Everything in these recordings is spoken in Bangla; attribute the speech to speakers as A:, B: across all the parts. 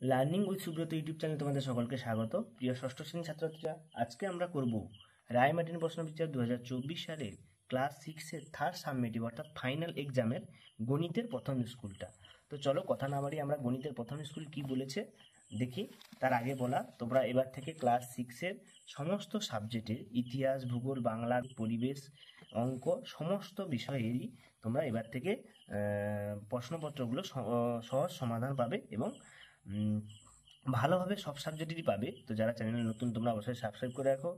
A: লার্নিং উইথ সুব্রত ইউটিউব চ্যানেলে তোমাদের সকলকে স্বাগত। প্রিয় ষষ্ঠ শ্রেণীর ছাত্রছাত্রীরা, আজকে আমরা করব রায়মার্টিন প্রশ্নবিচার 2024 সালের ক্লাস 6-এর থার্ড সাবমিটিভ অর্থাৎ ফাইনাল এক্সামের গণিতের প্রথম স্কুলটা। তো চলো কথা না বাড়িয়ে আমরা গণিতের প্রথম স্কুল কি বলেছে দেখি। তার আগে বলা, তোমরা এবার থেকে ক্লাস 6-এর সমস্ত সাবজেক্টের ইতিহাস, ভূগোল, বাংলা, পরিবেশ, অঙ্ক সমস্ত বিষয়েরই তোমরা এবার থেকে প্রশ্নপত্রগুলো সহজ সমাধান পাবে এবং ভালোভাবে সব সাবজেক্টেরই পাবে। তো যারা চ্যানেলে নতুন তোমরা অবশ্যই সাবস্ক্রাইব করে রাখো,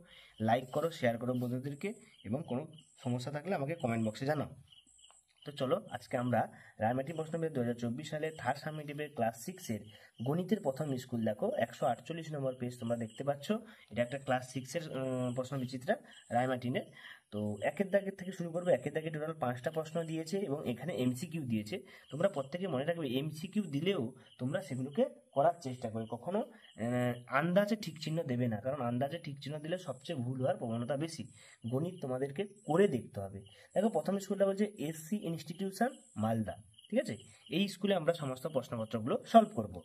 A: লাইক করো, শেয়ার করো বন্ধুদেরকে, এবং কোনো সমস্যা থাকলে আমাকে কমেন্ট বক্সে জানাও। তো চলো আজকে আমরা রায়মার্টিন প্রশ্নবিচার 2024 সালে থার্ড সাবমিটিভের ক্লাস 6-এর গণিতের প্রথম স্কুল দেখো 148 নম্বর পেজ তোমরা দেখতে পাচ্ছ। এটা একটা ক্লাস 6-এর প্রশ্নবিচিত্রা রায়মার্টিনের। তো একের দাগের থেকে শুরু করবো। একের দাগে টোটাল 5টা প্রশ্ন দিয়েছে এবং এখানে এমসিকিউ দিয়েছে। তোমরা প্রত্যেকে মনে রাখবে, এমসিকিউ দিলেও তোমরা সেগুলোকে করার চেষ্টা করবে, কখনো আন্দাজে ঠিক চিহ্ন দেবে না, কারণ আন্দাজে ঠিক চিহ্ন দিলে সবচেয়ে ভুল হওয়ার প্রবণতা বেশি। গণিত তোমাদেরকে করে দেখতে হবে। দেখো প্রথম স্কুলটা বলছে এসসি ইনস্টিটিউশন মালদা, ঠিক আছে। এই স্কুলে আমরা সমস্ত প্রশ্নপত্রগুলো সলভ করব।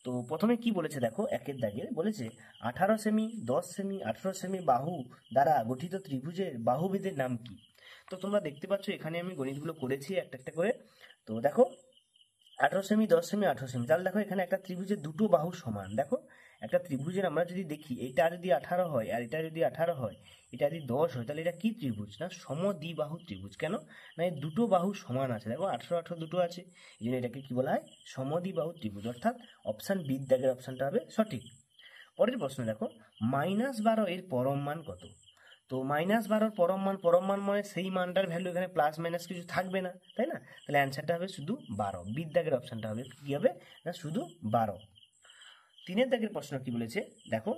A: তো প্রথমে কি বলেছে দেখো, একের দাগে বলেছে 18 সেমি, 10 সেমি, 18 সেমি বাহু দ্বারা গঠিত ত্রিভুজের বাহুবেদের নাম কি। তো তোমরা দেখতে পাচ্ছ এখানে আমি গণিতগুলো করেছি একটা একটা করে। তো দেখো 18 সেমি, 10 সেমি, 18 সেমি, তাহলে দেখো এখানে একটা ত্রিভুজের দুটো বাহু সমান। দেখো একটা ত্রিভুজের আমরা যদি দেখি, এটা যদি 18 হয় আর এটা যদি 18 হয়, এটা যদি 10 হয়, তাহলে এটা কি ত্রিভুজ? না সমদ্বিবাহু ত্রিভুজ। কেন না, এই দুটো বাহু সমান আছে। দেখো 18 18 দুটো আছে, এই জন্য এটাকে কি বলা হয়? সমদ্বিবাহু ত্রিভুজ। অর্থাৎ অপশান বি দাগের অপশানটা হবে সঠিক। পরের প্রশ্ন দেখো, -12 এর পরম মান কত? তো -12 পরম মান মানে সেই মানটার ভ্যালু এখানে প্লাস মাইনাস কিছু থাকবে না, তাই না? তাহলে অ্যান্সারটা হবে শুধু 12। বির দাগের অপশানটা হবে কি হবে? না শুধু 12। তিনের দাগের প্রশ্ন কি বলেছে দেখো,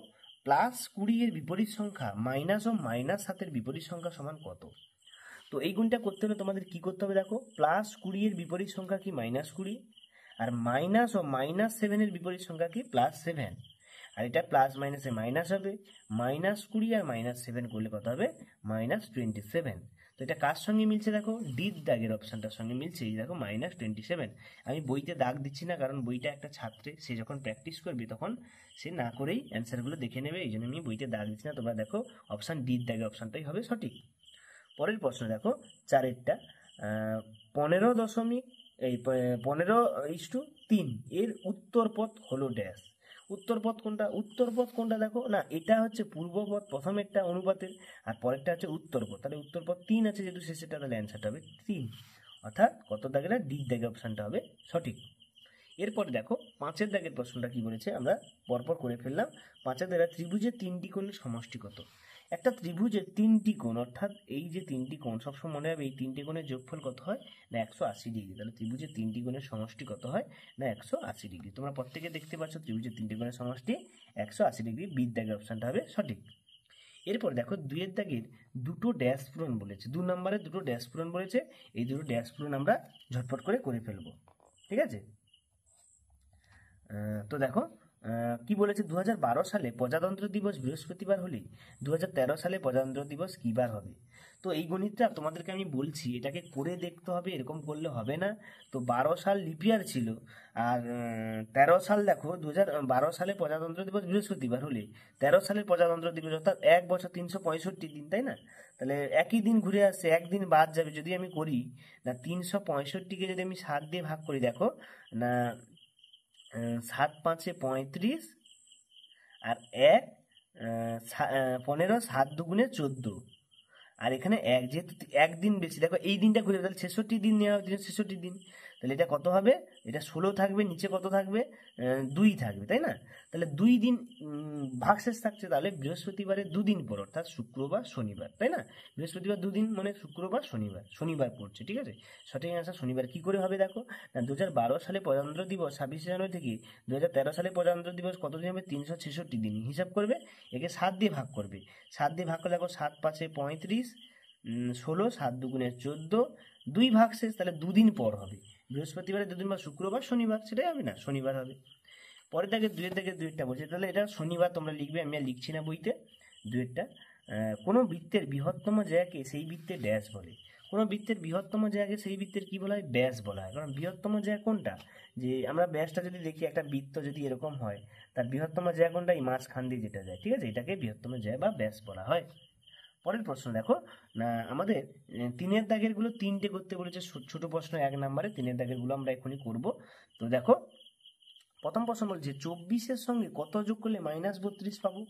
A: +20 এর বিপরীত সংখ্যা মাইনাস ও -7 বিপরীত সংখ্যা সমান কত? তো এই গুণটা করতে হলে তোমাদের কি করতে হবে দেখো, +20 এর বিপরীত সংখ্যা কি? -20। আর মাইনাস ও -7 এর বিপরীত সংখ্যা কি? +7। আর এটা প্লাস মাইনাসে মাইনাস হবে, -20 আর -7 করলে কত হবে? -27। তো এটা কার সঙ্গে মিলছে দেখো? ডির দাগের অপশনটার সঙ্গে মিলছে। এই দেখো -27। আমি বইতে দাগ দিচ্ছি না, কারণ বইটা একটা ছাত্রে সে যখন প্র্যাকটিস করবে তখন সে না করেই অ্যান্সারগুলো দেখে নেবে, এই জন্য আমি বইতে দাগ দিচ্ছি না। তোমরা দেখো অপশান ডির দাগের অপশানটাই হবে সঠিক। পরের প্রশ্ন দেখো, 4এরটা 15:3 এর উত্তর পথ হলো ড্যাশ। উত্তর পথ কোনটা দেখো না, এটা হচ্ছে পূর্বপথ প্রথমেরটা অনুপাতের, আর পরেরটা হচ্ছে উত্তর পথ। তাহলে উত্তর পথ 3 আছে যেহেতু শেষেরটা, তাহলে অ্যান্সারটা হবে 3। অর্থাৎ কত দাগের? ডির দাগের অপশানটা হবে সঠিক। এরপরে দেখো 5এর দাগের প্রশ্নটা কি বলেছে, আমরা পরপর করে ফেললাম। 5এর দাগে ত্রিভুজের 3টি কোণের সমষ্টি কত? একটা ত্রিভুজের 3টি কোণ, অর্থাৎ এই যে 3টি কোণ, সবসময় মনে হবে এই 3টি কোণের যোগফল কত হয়? না 180 ডিগ্রি। তাহলে ত্রিভুজের 3টি কোণের সমষ্টি কত হয়? না 180 ডিগ্রি। তোমরা প্রত্যেকে দেখতে পাচ্ছ ত্রিভুজের 3টি কোণের সমষ্টি 180 ডিগ্রি। বির দাগের অপশানটা হবে সঠিক। এরপর দেখো 2এর দাগের দুটো ড্যাশ পূরণ বলেছে, 2 নম্বরের দুটো ড্যাশ পূরণ বলেছে। এই দুটো ড্যাশ পূরণ আমরা ঝটপট করে ফেলবো, ঠিক আছে। তো দেখো কি বলেছে, 2012 সালে প্রজাতন্ত্র দিবস বৃহস্পতিবার হলে 2013 সালে প্রজাতন্ত্র দিবস কী বার হবে? তো এই গণিতটা তোমাদেরকে আমি বলছি, এটাকে করে দেখতে হবে, এরকম করলে হবে না। তো 12 সাল লিপিয়ার ছিল, আর 13 সাল দেখো 2012 সালে প্রজাতন্ত্র দিবস বৃহস্পতিবার হলে 13 সালের প্রজাতন্ত্র দিবস, অর্থাৎ এক বছর 365 দিন, তাই না? তাহলে একই দিন ঘুরে আসছে, একদিন বাদ যাবে। যদি আমি করি না 365কে যদি আমি 7 দিয়ে ভাগ করি, দেখো না 7 5 35 আর 1 15, 7 2 14। আর এখানে এক, যেহেতু একদিন বেশি, দেখো এই দিনটা ঘুরে, তাহলে 66 দিন নেওয়া হবে, 66 দিন। তাহলে এটা কত হবে? এটা 16 থাকবে, নিচে কত থাকবে? 2 থাকবে, তাই না? তাহলে 2 দিন ভাগশেষ থাকছে, তাহলে বৃহস্পতিবারের 2 দিন পর, অর্থাৎ শুক্রবার শনিবার, তাই না? বৃহস্পতিবার 2 দিন মানে শুক্রবার শনিবার পড়ছে, ঠিক আছে। সঠিক অ্যান্সার শনিবার। কি করে হবে দেখো না, 2012 সালে প্রজাতন্ত্র দিবস 26 জানুয়ারি থেকে 2013 সালে প্রজাতন্ত্র দিবস কতদিন হবে? 366 দিন। হিসাব করবে, একে 7 দিয়ে ভাগ করবে। 7 দিয়ে ভাগ করলে দেখো 7 5 35, 16, 7 2 14, 2 ভাগশেষ, তাহলে 2 দিন পর হবে। বৃহস্পতিবারে 2 দিন বা শুক্রবার শনিবার, সেটাই হবে না, শনিবার হবে। পরের দাগে 2-এর দাগে 2-টা বলছে, তাহলে এটা শনিবার তোমরা লিখবে, আমি আর লিখছি না বইতে। 2-এরটা, কোনো বৃত্তের বৃহত্তম জায়গাকে সেই বৃত্তের ড্যাশ বলে। কোনো বৃত্তের বৃহত্তম জায়গাকে সেই বৃত্তের কি বলা হয়, ব্যাস বলা হয়। কারণ বৃহত্তম জায়গা কোনটা, যে আমরা ব্যাসটা যদি দেখি, একটা বৃত্ত যদি এরকম হয়, তার বৃহত্তম জায়গা কোনটা, এই মাঝখান দিয়ে যেটা যায়, ঠিক আছে, এটাকে বৃহত্তম জায়গা বা ব্যাস বলা হয়। পরের প্রশ্ন দেখো, না আমাদের তিনের দাগের গুলো তিনটে করতে বলেছে, ছোট প্রশ্ন 1 নম্বরে তিনের দাগের গুলো আমরা এখনই করব। তো দেখো প্রথম প্রশ্ন বলছে 24-এর সঙ্গে কত যোগ করলে -32 পাবো।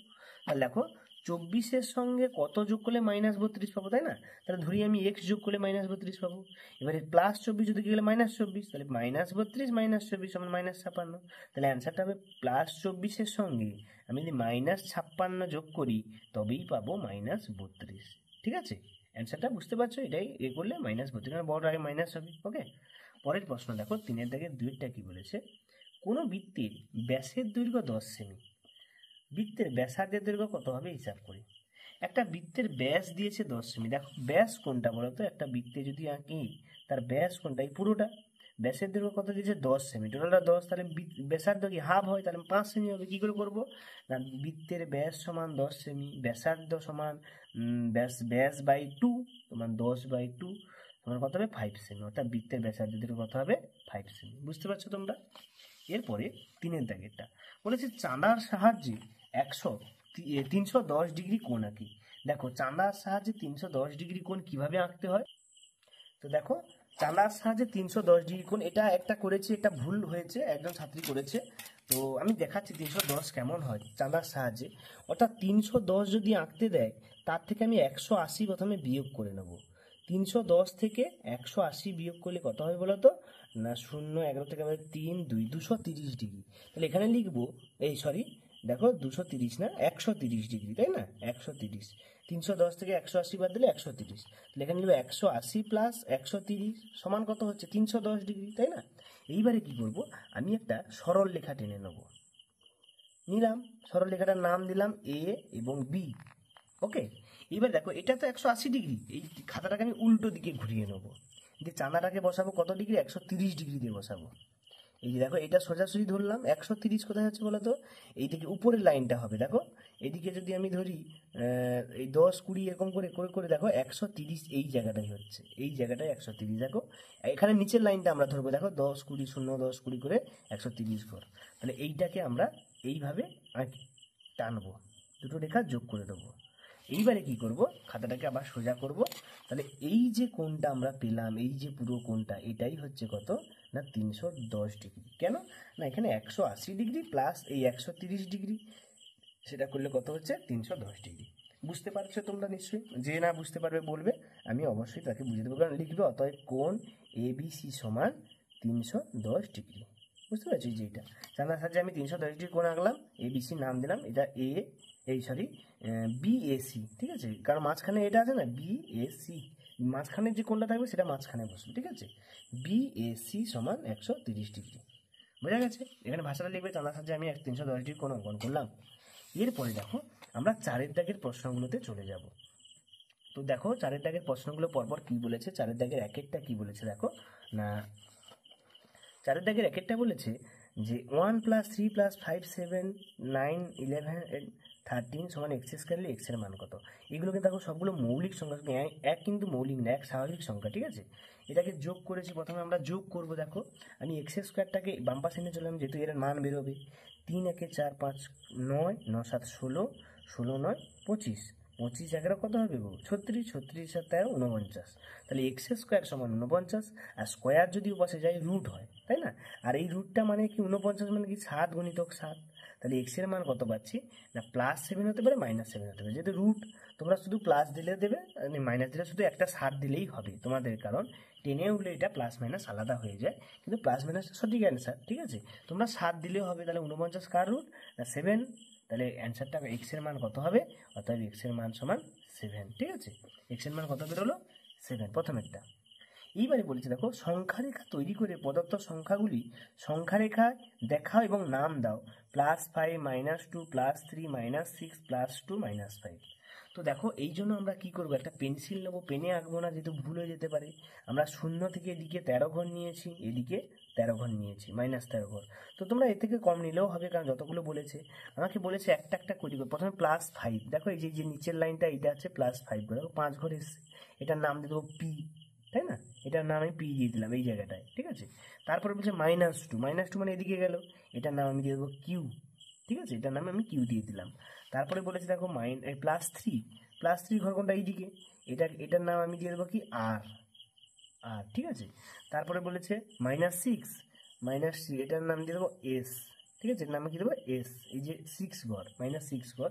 A: তাহলে দেখো 24-এর সঙ্গে কত যোগ করলে -32 পাবো, তাই না? তাহলে ধরি আমি x যোগ করলে -32 পাবো। এবারে +24 যদি গেলে -24, তাহলে -32 -24 সমান -56। তাহলে অ্যান্সারটা হবে +24-এর সঙ্গে আমি যদি -56 যোগ করি তবেই পাবো -32। ঠিক আছে, অ্যান্সারটা বুঝতে পারছো, এটাই এ করলে -32, কারণ বড় আগে মাইনাস হবে। ওকে, পরের প্রশ্ন দেখো, তিনের দাগের 2টা কি বলেছে, কোনো বৃত্তের ব্যাসের দৈর্ঘ্য 10 সেমি, বৃত্তের ব্যাসার্ধের দৈর্ঘ্য কত হবে হিসাব করি। একটা বৃত্তের ব্যাস দিয়েছে 10 সেমি, দেখো ব্যাস কোনটা বলো তো, একটা বৃত্তে যদি আঁকি তার ব্যাস কোনটা, এই পুরোটা। ব্যাসের দৈর্ঘ্য কত দিয়েছে 10 সেমি, টোটালটা 10, তাহলে ব্যাসার্ধ কি হাফ হয়, তাহলে 5 সেমি হবে। কি করে করবো না, বৃত্তের ব্যাস সমান 10 সেমি, ব্যাসার্ধ সমান ব্যাস বাই 2 সমান 10/2 সমান কত হবে 5 সেমি, অর্থাৎ বৃত্তের ব্যাসার্ধের দৈর্ঘ্য কত হবে 5 সেমি। বুঝতে পারছো তোমরা? এরপরে তিনের দাগেরটা বলেছে চাঁদার সাহায্যে 310 ডিগ্রি কোণ আঁকি। দেখো চাঁদার সাহায্যে 310 ডিগ্রি কোণ কিভাবে আঁকতে হয়। তো দেখো চাঁদার সাহায্যে 310 ডিগ্রি কোণ, এটা একটা করেছে, এটা ভুল হয়েছে, একজন ছাত্রী করেছে। তো আমি দেখাচ্ছি 310 কেমন হয় চাঁদার সাহায্যে। অর্থাৎ 310 যদি আঁকতে দেয়, তার থেকে আমি 180 প্রথমে বিয়োগ করে নেব। 310 থেকে 180 বিয়োগ করলে কত হবে বলো তো, না 0 11 থেকে 3 2 230 ডিগ্রি। তাহলে এখানে লিখবো, দেখো 230 না 130 ডিগ্রি, তাই না, 130। 310 থেকে 180 বাদ দিলে 130, তাহলে এখানে লিখবো 180 প্লাস 130 সমান কত হচ্ছে 310 ডিগ্রি, তাই না? এইবারে কি করব, আমি একটা সরল রেখা টেনে নেব, নিলাম সরল রেখাটার নাম দিলাম এ এবং বি। ওকে, এবার দেখো এটা তো 180 ডিগ্রি, এই খাতাটাকে আমি উল্টো দিকে ঘুরিয়ে নেবো, দিয়ে চাঁদাটাকে বসাবো কত ডিগ্রি, 130 ডিগ্রি দিয়ে বসাবো। এই যে দেখো এটা সোজাসুজি ধরলাম, 130 কোথায় হচ্ছে বলো তো, এইদিকে উপরের লাইনটা হবে। দেখো এদিকে যদি আমি ধরি এই 10 20 এরকম করে করে করে দেখো 130 এই জায়গাটাই হচ্ছে, এই জায়গাটায় 130। দেখো এখানে নিচের লাইনটা আমরা ধরবো, দেখো 10 20 0 10 20 করে 130 ঘর। তাহলে এইটাকে আমরা এইভাবে টানবো, দুটো রেখা যোগ করে দেবো। এইবারে কি করব, খাতাটাকে আবার সোজা করব। তাহলে এই যে কোণটা আমরা পেলাম, এই যে পুরো কোণটা, এটাই হচ্ছে কত না 310 ডিগ্রি। কেন না এখানে 180 ডিগ্রি প্লাস এই 130 ডিগ্রি, সেটা করলে কত হচ্ছে 310 ডিগ্রি। বুঝতে পারছো তোমরা নিশ্চয়ই? যে না বুঝতে পারবে বলবে, আমি অবশ্যই তাকে বুঝিয়ে দেবো, কারণ লিখবে অতএব কোণ ABC সমান 310 ডিগ্রি। বুঝতে পারছি, যে এটা জানার সাহায্যে আমি 310 ডিগ্রি কোণ আঁকলাম, ABC নাম দিলাম, এটা BAC, ঠিক আছে, কারণ মাঝখানে এটা আছে না BAC, মাঝখানে যে কোণটা থাকবে সেটা মাঝখানে বসবে, ঠিক আছে। BAC সমান 130 ডিগ্রি। বোঝা গেছে? এখানে ভাষাটা লিখবে, চাঁদার সাহায্যে আমি 310 ডিগ্রি কোণ অঙ্কন করলাম। এরপরে দেখো আমরা 4-এর দাগের প্রশ্নগুলোতে চলে যাব। তো দেখো 4-এর দাগের প্রশ্নগুলো পরপর কি বলেছে, 4-এর দাগের একেরটা কি বলেছে দেখো না, 4-এর দাগের একেরটা বলেছে যে 1 + 3 + 5 7 9 11 13 সমান x স্কয়ার হলে x এর মান কত। এগুলোকে দেখো সবগুলো মৌলিক সংখ্যা, এক কিন্তু মৌলিক না, এক স্বাভাবিক সংখ্যা, ঠিক আছে। এটাকে যোগ করেছি, প্রথমে আমরা যোগ করব। দেখো আমি x স্কয়ারটাকে বাম পাশে নিয়ে চললাম, যেহেতু এর মান বেরোবে। 3 × 4 = 5 9 9 × 7 = 16 16 × 9 = 25 25 11 কত হবে গো 36 36 × 7 = 49। তাহলে x স্কয়ার সমান 49, আর স্কয়ার যদি উপাশে যায় রুট হয়, তাই না। আর এই রুটটা মানে কি 49 মানে কি 7 × 7, তাহলে x এর মান কত পাচ্ছি না +7 হতে পারে -7 হতে পারে। যেহেতু রুট তোমরা শুধু প্লাস দিলে দেবে, মাইনাস দিলে শুধু একটা 7 দিলেই হবে তোমাদের, কারণ টেনে উঠলে এটা প্লাস মাইনাস আলাদা হয়ে যায়, কিন্তু প্লাস মাইনাস সঠিক অ্যান্সার, ঠিক আছে। তোমরা 7 দিলেও হবে, তাহলে 49 কার রুট না 7, তাহলে অ্যান্সারটা x এর মান কত হবে, অর্থাৎ x এর মান সমান 7, ঠিক আছে। x এর মান কত বেরোলো 7, প্রথমেরটা। এইবারে বলেছে দেখো সংখ্যারেখা তৈরি করে প্রদত্ত সংখ্যাগুলি সংখ্যারেখায় দেখাও এবং নাম দাও, +5 -2 +3 -6 +2 -5। তো দেখো এই জন্য আমরা কি করবো, একটা পেন্সিল নেবো, পেনে আঁকবো না, যেহেতু ভুল হয়ে যেতে পারে। আমরা 0 থেকে এদিকে 13 ঘর নিয়েছি, এদিকে 13 ঘর নিয়েছি, -13 ঘর। তো তোমরা এর থেকে কম নিলেও হবে, কারণ যতগুলো বলেছে। আমাকে বলেছে একটা একটা করে দিবে, প্রথমে +5, দেখো এই যে নিচের লাইনটা, এটা হচ্ছে +5 ঘর, দেখো 5 ঘর এসছে, এটার নাম দিয়ে দেবো P, তাই না? এটার নাম আমি পি দিয়ে দিলাম এই জায়গাটায়, ঠিক আছে। তারপরে বলছে -2, -2 মানে এদিকে গেল, এটার নাম আমি দিয়ে দেবো কিউ, ঠিক আছে, এটার নাম আমি কিউ দিয়ে দিলাম। তারপরে বলেছে দেখো +3 ঘর কোনটা এইদিকে, এটার নাম আমি দিয়ে দেবো কি আর, ঠিক আছে। তারপরে বলেছে -6, এটার নাম দিয়ে দেবো এস, ঠিক আছে, এর নামে কি দেবো এস, এই যে 6 ঘর, -6 ঘর।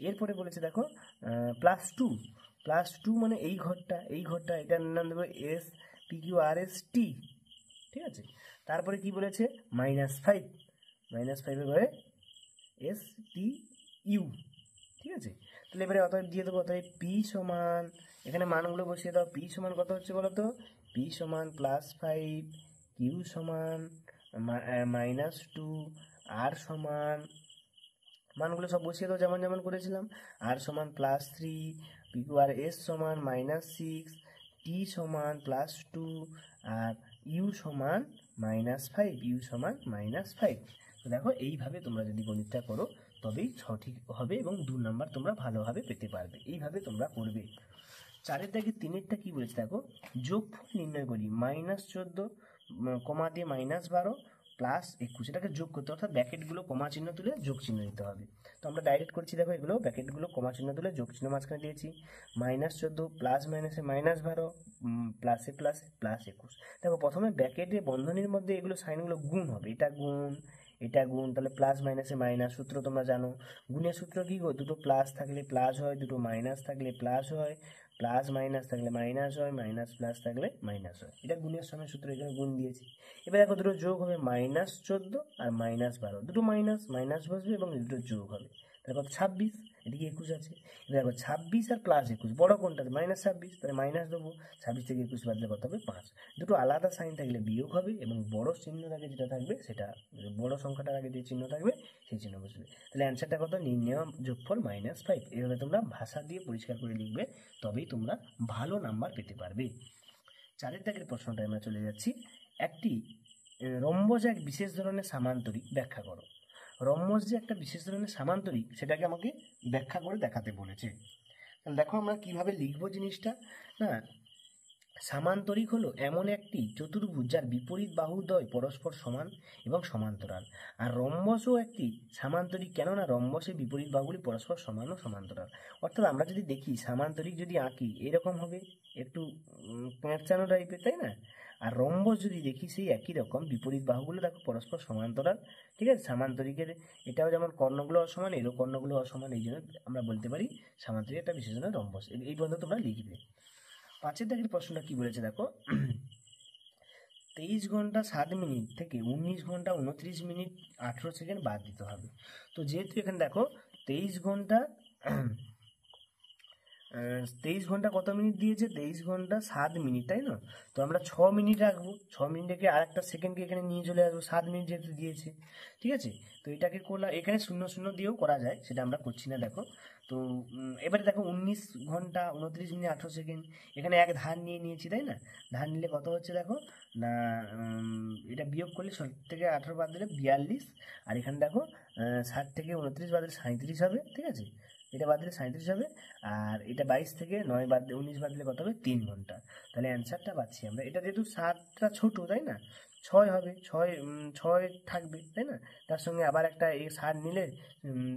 A: এরপরে বলেছে দেখো +2 মানে এই ঘরটা এটার নাম দেবো এস PQRST, ঠিক আছে। তারপরে কি বলেছে -5, -5 এর ঘরে STU, ঠিক আছে। তাহলে এবারে অতএব দিয়ে দেবো, অতএব পি সমান, এখানে মানগুলো বসিয়ে দাও, পি সমান কত হচ্ছে বলো তো, পি সমান +5, কিউ সমান -2, আর সমান, মানগুলো সব বসিয়ে দাও যেমন যেমন করেছিলাম, আর সমান +3, PQRS সমান -6, টি সমান +2, আর ইউ সমান -5, তো দেখো এইভাবে তোমরা যদি গণিতটা করো তবেই সঠিক হবে এবং 2 নাম্বার তোমরা ভালোভাবে পেতে পারবে। এইভাবে তোমরা করবে। 4-এর দাগে 3-এরটা কি বলেছে দেখো, যোগফল নির্ণয় করি -14 কমা দিয়ে -12 +21, এটাকে যোগ করতে, অর্থাৎ ব্র্যাকেটগুলো কমা চিহ্ন তুলে যোগ চিহ্ন দিতে হবে। তো আমরা ডাইরেক্ট করছি, দেখো এগুলো ব্র্যাকেটগুলো কমা চিহ্ন তুলে যোগ চিহ্ন মাঝখানে দিয়েছি, -14 প্লাস মাইনাসে -12 প্লাসে প্লাসে +21। দেখো প্রথমে ব্র্যাকেটে বন্ধনীর মধ্যে এগুলো সাইনগুলো গুণ হবে, এটা গুণ, তাহলে প্লাস মাইনাসে মাইনাস, সূত্র তোমরা জানো, গুণের সূত্র কি গো, দুটো প্লাস থাকলে প্লাস হয়, দুটো মাইনাস থাকলে প্লাস হয়, প্লাস মাইনাস থাকলে মাইনাস হয়, মাইনাস প্লাস থাকলে মাইনাস হয়, এটা গুণের সময় সূত্র, এখানে গুণ দিয়েছি। এবার দেখো দুটো যোগ হবে -14 আর -12, দুটো মাইনাস মাইনাস বসবে এবং দুটো যোগ হবে, তাহলে কত 26, এদিকে 21 আছে। এবার দেখো 26 আর +21 বড় কোনটা, -26, তাহলে মাইনাস দেবো, 26 থেকে 21 বাদলে কত হবে 5, দুটো আলাদা সাইন থাকলে বিয়োগ হবে এবং বড় চিহ্নের আগে যেটা থাকবে সেটা, বড় সংখ্যাটার আগে যে চিহ্ন থাকবে সেই চিহ্ন বসবে। তাহলে অ্যান্সারটা কত, নির্ণয় যোগফল -5। এইভাবে তোমরা ভাষা দিয়ে পরিষ্কার করে লিখবে, তবেই তোমরা ভালো নাম্বার পেতে পারবে। 4-এর দাগের প্রশ্নটা আমরা চলে যাচ্ছি, একটি রম্বস এক বিশেষ ধরনের সামান্তরিক ব্যাখ্যা করো। রম্বস যে একটা বিশেষ ধরনের সামান্তরিক সেটাকে আমাকে ব্যাখ্যা করে দেখাতে বলেছে। তাহলে দেখো আমরা কিভাবে লিখবো জিনিসটা না, সামান্তরিক হলো এমন একটি চতুর্ভুজ যার বিপরীত বাহুদ্বয় পরস্পর সমান এবং সমান্তরাল। আর রম্বসও একটি সামান্তরিক, কেননা রম্বসের বিপরীত বাহুগুলি পরস্পর সমান ও সমান্তরাল। অর্থাৎ আমরা যদি দেখি সামান্তরিক যদি আঁকি এরকম হবে, একটু প্যাঁচানো টাইপের, তাই না? আর রম্বস যদি দেখি সেই একই রকম, বিপরীত বাহুগুলো দেখো পরস্পর সমান্তরাল, ঠিক আছে। সামান্তরিকের এটাও যেমন কর্ণগুলো অসমান, এরও কর্ণগুলো অসমান, এই জন্য আমরা বলতে পারি সামান্তরিক একটা বিশেষ ধরনের রম্বস। এই পর্যন্ত তোমরা লিখবে। 5-এর দাগের প্রশ্নটা কি বলেছে দেখো, 23 ঘন্টা 7 মিনিট থেকে 19 ঘন্টা 29 মিনিট 18 সেকেন্ড বাদ দিতে হবে। তো যেহেতু এখানে দেখো 23 ঘন্টা 23 ঘন্টা কত মিনিট দিয়েছে, 23 ঘন্টা 7 মিনিট, তাই না? তো আমরা 6 মিনিট রাখবো, 6 মিনিট রেখে আর একটা সেকেন্ডকে এখানে নিয়ে চলে আসবো, 7 মিনিট যেহেতু দিয়েছে, ঠিক আছে। তো এটাকে করলাম, এখানে 0 দিয়েও করা যায়, সেটা আমরা করছি না। দেখো তো এবারে দেখো 19 ঘন্টা 29 মিনিট 18 সেকেন্ড, এখানে এক ধার নিয়ে নিয়েছি, তাই না? ধার নিলে কত হচ্ছে দেখো না, এটা বিয়োগ করলে 7 থেকে 18 বাদ দিলে 42, আর এখানে দেখো 7 থেকে 29 বাদ দিলে 37 হবে, ঠিক আছে, এটা বাদ দিলে 37 হবে, আর এটা 22 থেকে 9 বাদ 19 বাদ দিলে কত হবে 3 ঘন্টা। তাহলে অ্যান্সারটা পাচ্ছি আমরা, এটা যেহেতু 7টা ছোট, তাই না, 6 হবে, 6 থাকবে, তাই না? তার সঙ্গে আবার একটা এই 7 নিলে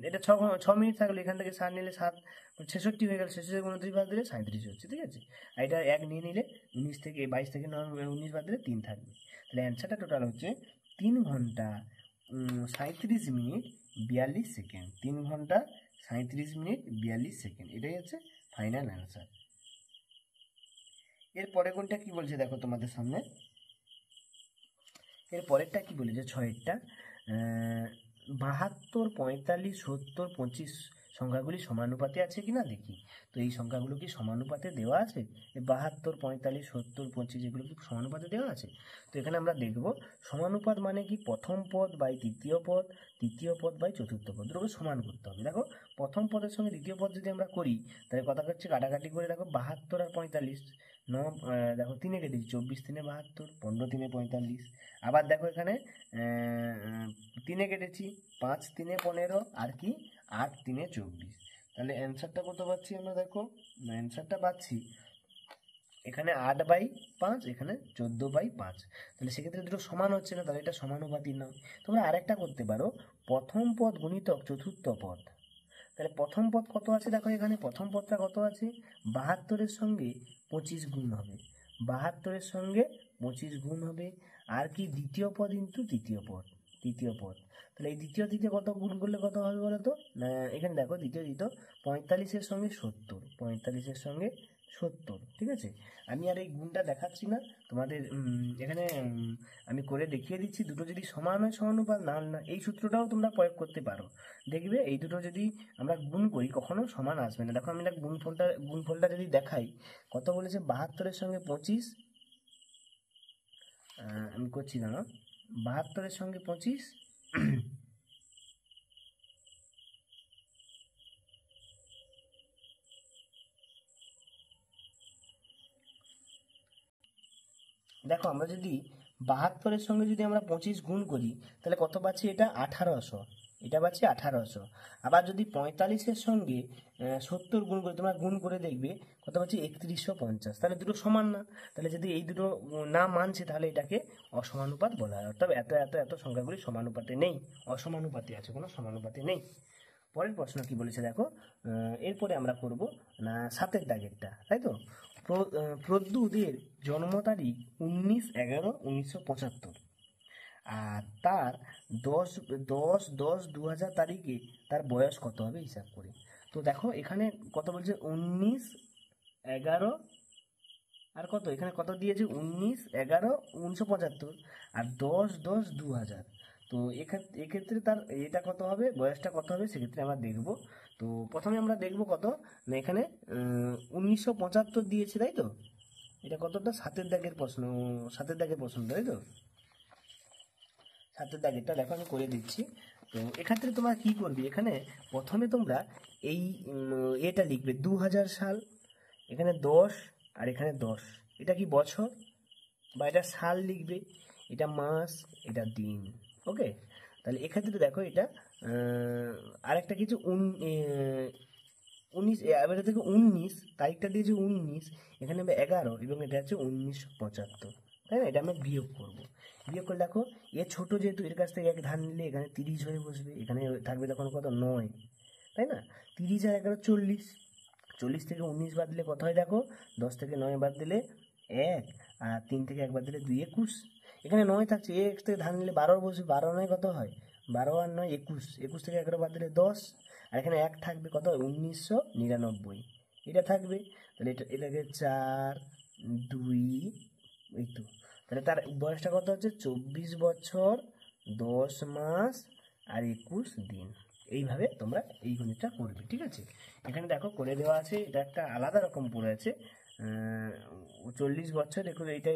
A: এটা 6 মিনিট থাকলে এখান থেকে 7 নিলে 7 66 হয়ে গেল, 66 থেকে 29 বাদ দিলে 37 হচ্ছে, ঠিক আছে। আর এটা 1 নিয়ে নিলে 19 থেকে 22 থেকে 19 বাদ দিলে 3 থাকবে। তাহলে অ্যান্সারটা টোটাল হচ্ছে 3 ঘন্টা 37 মিনিট 42 সেকেন্ড, 3 ঘন্টা 37 মিনিট 42 সেকেন্ড, এটাই হচ্ছে ফাইনাল অ্যান্সার। এর পরে কোনটা কি বলছে দেখো তোমাদের সামনে, এর পরেরটা কি বলেছে 6-এরটা, 72 45 70 25 সংখ্যাগুলি সমানুপাতে আছে কিনা দেখি। তো এই সংখ্যাগুলো কি সমানুপাতে দেওয়া আছে, 72 45 70 25 এগুলো কি সমানুপাতে দেওয়া আছে? তো এখানে আমরা দেখব সমানুপাত মানে কি, প্রথম পদ বাই তৃতীয় পদ, তৃতীয় পদ বাই চতুর্থ পদ, দুটোকে সমান করতে হবে। দেখো প্রথম পদের সঙ্গে দ্বিতীয় পদ যদি আমরা করি তাহলে কথা হচ্ছে কাটাকাটি করে, দেখো 72 আর 45 দেখো 3-এ কেটেছি, 24 3-এ 72, 15 3-এ 45, আবার দেখো এখানে 3-এ কেটেছি, 5 3-এ 15, আর কি 8 3-এ 24। তাহলে অ্যান্সারটা কত পাচ্ছি আমরা, দেখো অ্যান্সারটা পাচ্ছি এখানে 8/5, এখানে 14/5, তাহলে সেক্ষেত্রে দুটো সমান হচ্ছে না, তাহলে এটা সমানুপাতিক নয়। তোমরা আরেকটা করতে পারো, প্রথম পদ গুণিতক চতুর্থ পদ। তাহলে প্রথম পদ কত আছে দেখো, এখানে প্রথম পদটা কত আছে, 72-এর সঙ্গে 25 গুণ হবে, 72-এর সঙ্গে 25 গুণ হবে। আর কি, দ্বিতীয় পদ ইন্টু তৃতীয় পদ, তৃতীয় পদ। তাহলে এই দ্বিতীয় কত গুণ করলে কত হবে বলো তো, না এখানে দেখো দ্বিতীয় 45-এর সঙ্গে 70, 45-এর সঙ্গে 70, ঠিক আছে। আমি আর এই গুণটা দেখাচ্ছি না তোমাদের, এখানে আমি করে দেখিয়ে দিচ্ছি। দুটো যদি সমান হয় সমানুপাত, না এই সূত্রটাও তোমরা প্রয়োগ করতে পারো। দেখবে এই দুটো যদি আমরা গুণ করি কখনো সমান আসবে না। দেখো আমি এটা গুণফলটা যদি দেখাই, কত বলেছে, 72-এর সঙ্গে 25, আমি করছি না, 72-এর সঙ্গে 25, দেখো আমরা যদি 72-এর সঙ্গে যদি আমরা 25 গুণ করি, তাহলে কত পাচ্ছি, এটা 1800, এটা পাচ্ছি 1800। আবার যদি 45-এর সঙ্গে 70 গুণ করি, তোমরা গুণ করে দেখবে কত পাচ্ছি, 3150। তাহলে দুটো সমান না, তাহলে যদি এই দুটো না মানছে তাহলে এটাকে অসমানুপাত বলা হয়, অর্থাৎ এত এত এত সংখ্যাগুলি সমানুপাতে নেই, অসমানুপাতে আছে, কোনো সমানুপাতে নেই। পরের প্রশ্ন কি বলেছে দেখো, এরপরে আমরা করব না 7-এর দাগেরটা, তাই তো। প্রদ্যুদের জন্ম তারিখ 19/11/1975, আর তার 10/10/2000 তারিখে তার বয়স কত হবে হিসাব করে। তো দেখো এখানে কত বলছে, 19/11, আর কত এখানে কত দিয়েছে, 19/11/1975, আর 10/10/2000। তো এক্ষেত্রে তার এটা কত হবে, বয়সটা কত হবে, সেক্ষেত্রে আমরা দেখব। তো প্রথমে আমরা দেখব কত না, এখানে 1975 দিয়েছে, তাই তো। এটা কতটা, 7-এর দাগের প্রশ্ন, 7-এর দাগের প্রশ্ন, তাই তো। 7-এর দাগেরটা দেখো আমি করে দিচ্ছি। তো এক্ষেত্রে তোমরা কি করবে, এখানে প্রথমে তোমরা এই এটা লিখবে 2000 সাল, এখানে 10 আর এখানে 10, এটা কি বছর, বা এটা সাল লিখবে, এটা মাস, এটা দিন, ওকে। তাহলে এক্ষেত্রে দেখো এটা আরেকটা কিছু 19, এবারে থেকে 19 তারিখটা দিয়েছে 19, এখানে হবে 11, এবং এটা হচ্ছে 1975, তাই না। এটা আমরা বিয়োগ করব, বিয়োগ করে দেখো এর ছোট যেহেতু, এর কাছ থেকে 1 ধার নিলে এখানে 30 হয়ে বসবে, এখানে থাকবে তখন কত, 9, তাই না। 30 আর 11 40, 40 থেকে 19 বাদ দিলে কত হয় দেখো, 10 থেকে 9 বাদ দিলে 1, আর 3 থেকে 1 বাদ দিলে 2, 21। এখানে 9 থাকছে, x থেকে ধার নিলে 12 বসবে, 12 9 কত হয়, 12 আর 9 21, 21 থেকে 11 বাদ দিলে 10, আর এখানে 1 থাকবে, কত 1999, এটা থাকবে। তাহলে এটাকে 4 2, এই তো। তাহলে তার বয়সটা কত হচ্ছে, 24 বছর 10 মাস আর 21 দিন। এইভাবে তোমরা এই গণিতটা করবে, ঠিক আছে। এখানে দেখো করে দেওয়া আছে, এটা একটা আলাদা রকম পড়ে আছে, 40 বছর দেখো, এটা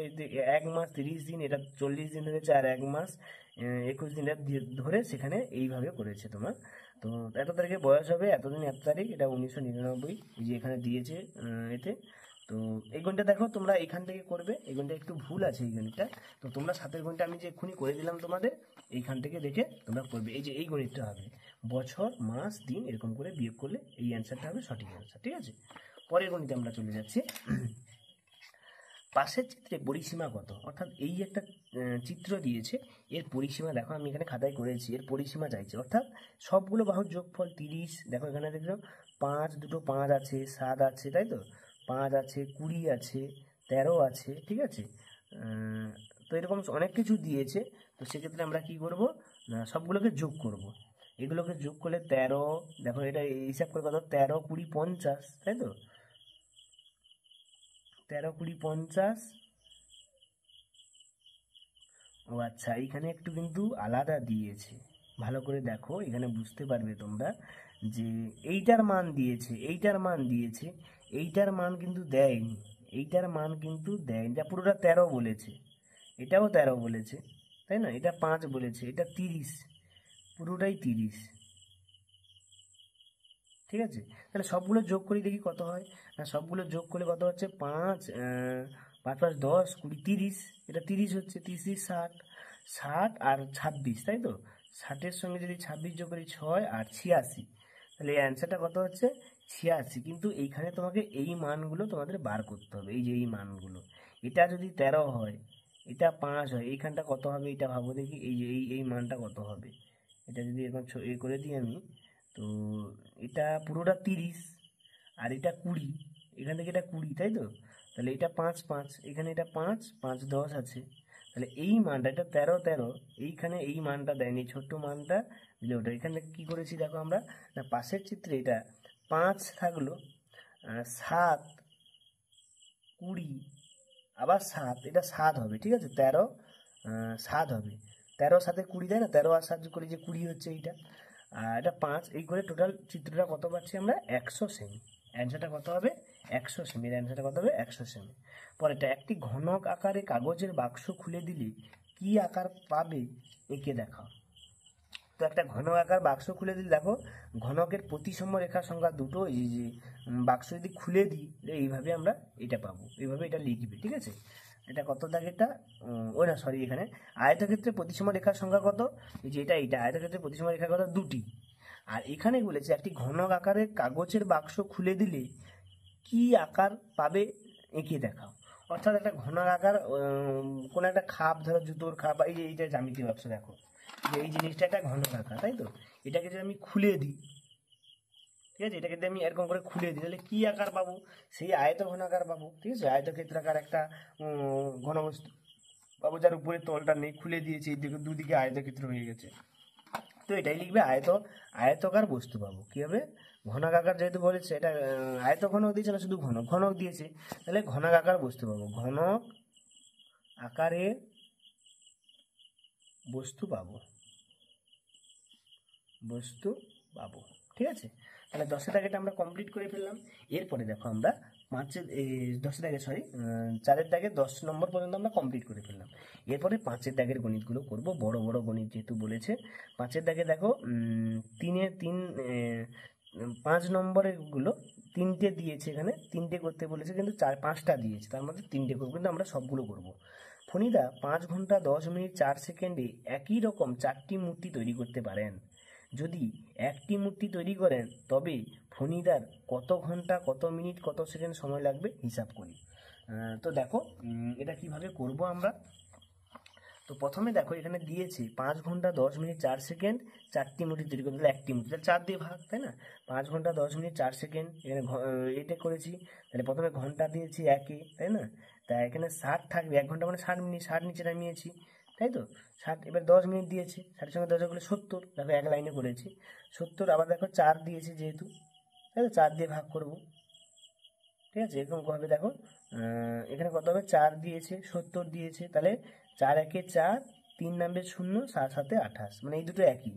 A: 1 মাস 30 দিন, এটা 40 দিন ধরেছে, আর 1 মাস 21 দিন ধরে সেখানে এইভাবে করেছে তোমার। তো এত তারিখে বয়স হবে, এতদিন এত তারিখ, এটা 1999, এই যে এখানে দিয়েছে এতে। তো এই গণিতটা দেখো তোমরা এখান থেকে করবে, এই গণিতটা একটু ভুল আছে এই গণিতটা। তো তোমরা 7-এর গণিতটা আমি যে এক্ষুনি করে দিলাম তোমাদের, এইখান থেকে দেখে তোমরা করবে, এই যে এই গণিতটা হবে, বছর মাস দিন এরকম করে বিয়োগ করলে এই অ্যান্সারটা হবে সঠিক অ্যান্সার, ঠিক আছে। পরের গণিতে আমরা চলে যাচ্ছি। পাশের চিত্রে পরিসীমা কত, অর্থাৎ এই একটা চিত্র দিয়েছে, এর পরিসীমা দেখো আমি এখানে খাতায় করেছি, এর পরিসীমা চাইছে, অর্থাৎ সবগুলো বাহুর যোগফল 30। দেখো এখানে দেখো 5, দুটো 5 আছে, 7 আছে, তাই তো, 5 আছে, 20 আছে, 13 আছে, ঠিক আছে। তো এরকম অনেক কিছু দিয়েছে। তো সেক্ষেত্রে আমরা কি করব না, সবগুলোকে যোগ করব, এগুলোকে যোগ করলে 13, দেখো এটা হিসাব করে কত, 13 20 50, তাই তো, 13 20 50। ও আচ্ছা, এইখানে একটু কিন্তু আলাদা দিয়েছে, ভালো করে দেখো, এখানে বুঝতে পারবে তোমরা যে এইটার মান দিয়েছে, এইটার মান দিয়েছে, এইটার মান কিন্তু দেয়নি, এইটার মান কিন্তু দেয়নি, এটা পুরোটা 13 বলেছে, এটাও 13 বলেছে, তাই না, এটা 5 বলেছে, এটা 30, পুরোটাই 30, ঠিক আছে। তাহলে সবগুলো যোগ করি দেখি কত হয়, না সবগুলো যোগ করলে কত হচ্ছে, 5 5 5 10 20 30, এটা 30 হচ্ছে, 30 60, 60 আর 26, তাই তো, 60-এর সঙ্গে যদি 26 যোগ করি 6 আর 86, তাহলে এই অ্যান্সারটা কত হচ্ছে 86। কিন্তু এইখানে তোমাকে এই মানগুলো তোমাদের বার করতে হবে, এই যে এই মানগুলো। এটা যদি 13 হয়, এটা 5 হয়, এইখানটা কত হবে এটা ভাবো দেখি, এই যে এই মানটা কত হবে। এটা যদি এরকম করে দিই আমি, তো এটা পুরোটা 30 আর এটা 20, এখান থেকে এটা 20, তাই তো? তাহলে এটা 5 5, এখানে এটা 5 5 10 আছে। তাহলে এই মানটা, এটা 13 13, এইখানে এই মানটা দেয়নি, ছোট্ট মানটা দিলে ওটা। এখানে কি করেছি দেখো আমরা, না পাশের চিত্রে এটা 5 থাকলো, 7 20 আবার 7, এটা 7 হবে, ঠিক আছে? 13 7 হবে, 13 7 20 দেয় না, 13 আর 7 করে যে 20 হচ্ছে এইটা, আর এটা 5, এই করে টোটাল চিত্রটা কত পাচ্ছি আমরা 100 সেমি। অ্যান্সারটা কত হবে 100 সেমি, অ্যান্সারটা কত হবে 100 সেমি। পরেরটা, একটি ঘনক আকারে কাগজের বাক্স খুলে দিলে কি আকার পাবে এঁকে দেখাও। তো একটা ঘনক আকার বাক্স খুলে দিলে দেখো, ঘনকের প্রতিসম রেখার সংখ্যা দুটো, এই যে বাক্স যদি খুলে দিই এইভাবে আমরা এটা পাবো, এইভাবে এটা লিখবে, ঠিক আছে? এটা কত দাগেরটা, ওই না সরি, এখানে আয়তক্ষেত্রে প্রতিসম রেখার সংখ্যা কত, এই যে এটা আয়তক্ষেত্রে প্রতিসম রেখার কত, দুটি। আর এখানে বলেছে একটি ঘনক আকারের কাগজের বাক্স খুলে দিলে কি আকার পাবে এঁকে দেখাও। অর্থাৎ একটা ঘনক আকার, কোনো একটা খাপ, ধরো জুতোর খাপ, এই যে এইটা জ্যামিতি বাক্স, দেখো যে এই জিনিসটা একটা ঘনক আকার, তাই তো? এটাকে যদি আমি খুলে দিই, ঠিক আছে, এটাকে যদি আমি এরকম করে খুলে দিই, তাহলে কি আকার পাবো, সেই আয়ত ঘনাকার পাবো, ঠিক আছে? আয়তক্ষেত্রাকার একটা ঘনবস্তু পাবো, যার উপরে তলটা নেই, খুলে দিয়েছি, এই দিকে দুদিকে আয়তক্ষেত্র হয়ে গেছে। তো এটাই লিখবে, আয়তকার বস্তু পাবো। কি হবে, ঘনকাকার যেহেতু বলেছে, এটা আয়ত ঘনক দিয়েছে না শুধু ঘনক দিয়েছে, তাহলে ঘনকাকার বস্তু পাবো, ঘনক আকারে বস্তু পাবো, ঠিক আছে? তাহলে 10 দাগেটা আমরা কমপ্লিট করে ফেললাম। এরপরে দেখো আমরা 10 দাগে, সরি 4 দাগে 10 নম্বর পর্যন্ত আমরা কমপ্লিট করে ফেললাম। এরপরে 5 দাগের গণিতগুলো করব, বড় বড় গণিত যেহেতু বলেছে। 5 দাগে দেখো 5 নম্বরের গুলো 3টে দিয়েছে, এখানে 3টে করতে বলেছে, কিন্তু 5টা দিয়েছে, তার মধ্যে 3টে করবো, কিন্তু আমরা সবগুলো করব। ফণিদা 5 ঘন্টা 10 মিনিট 4 সেকেন্ডে একই রকম 4টি মূর্তি তৈরি করতে পারেন। যদি একটি মূর্তি তৈরি করেন তবে ফণিদার কত ঘন্টা কত মিনিট কত সেকেন্ড সময় লাগবে হিসাব করি। তো দেখো এটা কিভাবে করব আমরা। তো প্রথমে দেখো এখানে দিয়েছে 5 ঘন্টা 10 মিনিট 4 সেকেন্ড 4টি মূর্তি তৈরি করতে, তাহলে একটি মূর্তি, তাহলে 4 দিয়ে ভাগ, তাই না? 5 ঘন্টা 10 মিনিট 4 সেকেন্ড, এখানে এটা করেছি, তাহলে প্রথমে ঘন্টা দিয়েছি 1, তাই না? তাই এখানে 60 থাকবে, 1 ঘন্টা মানে 60 মিনিট, 60 নিচে নামিয়েছি, তাই তো? 60, এবার 10 মিনিট দিয়েছি, 60 সঙ্গে 10 করলে 70, দেখো এক লাইনে করেছি 70। আবার দেখো 4 দিয়েছি যেহেতু, তাই তো 4 দিয়ে ভাগ করব, ঠিক আছে? এরকম ভাবে দেখো এখানে কত হবে, 4 দিয়েছে 70 দিয়েছে, তাহলে 4 একে 4, 3 নামবে 0, 7 7 28, মানে এই দুটো একই,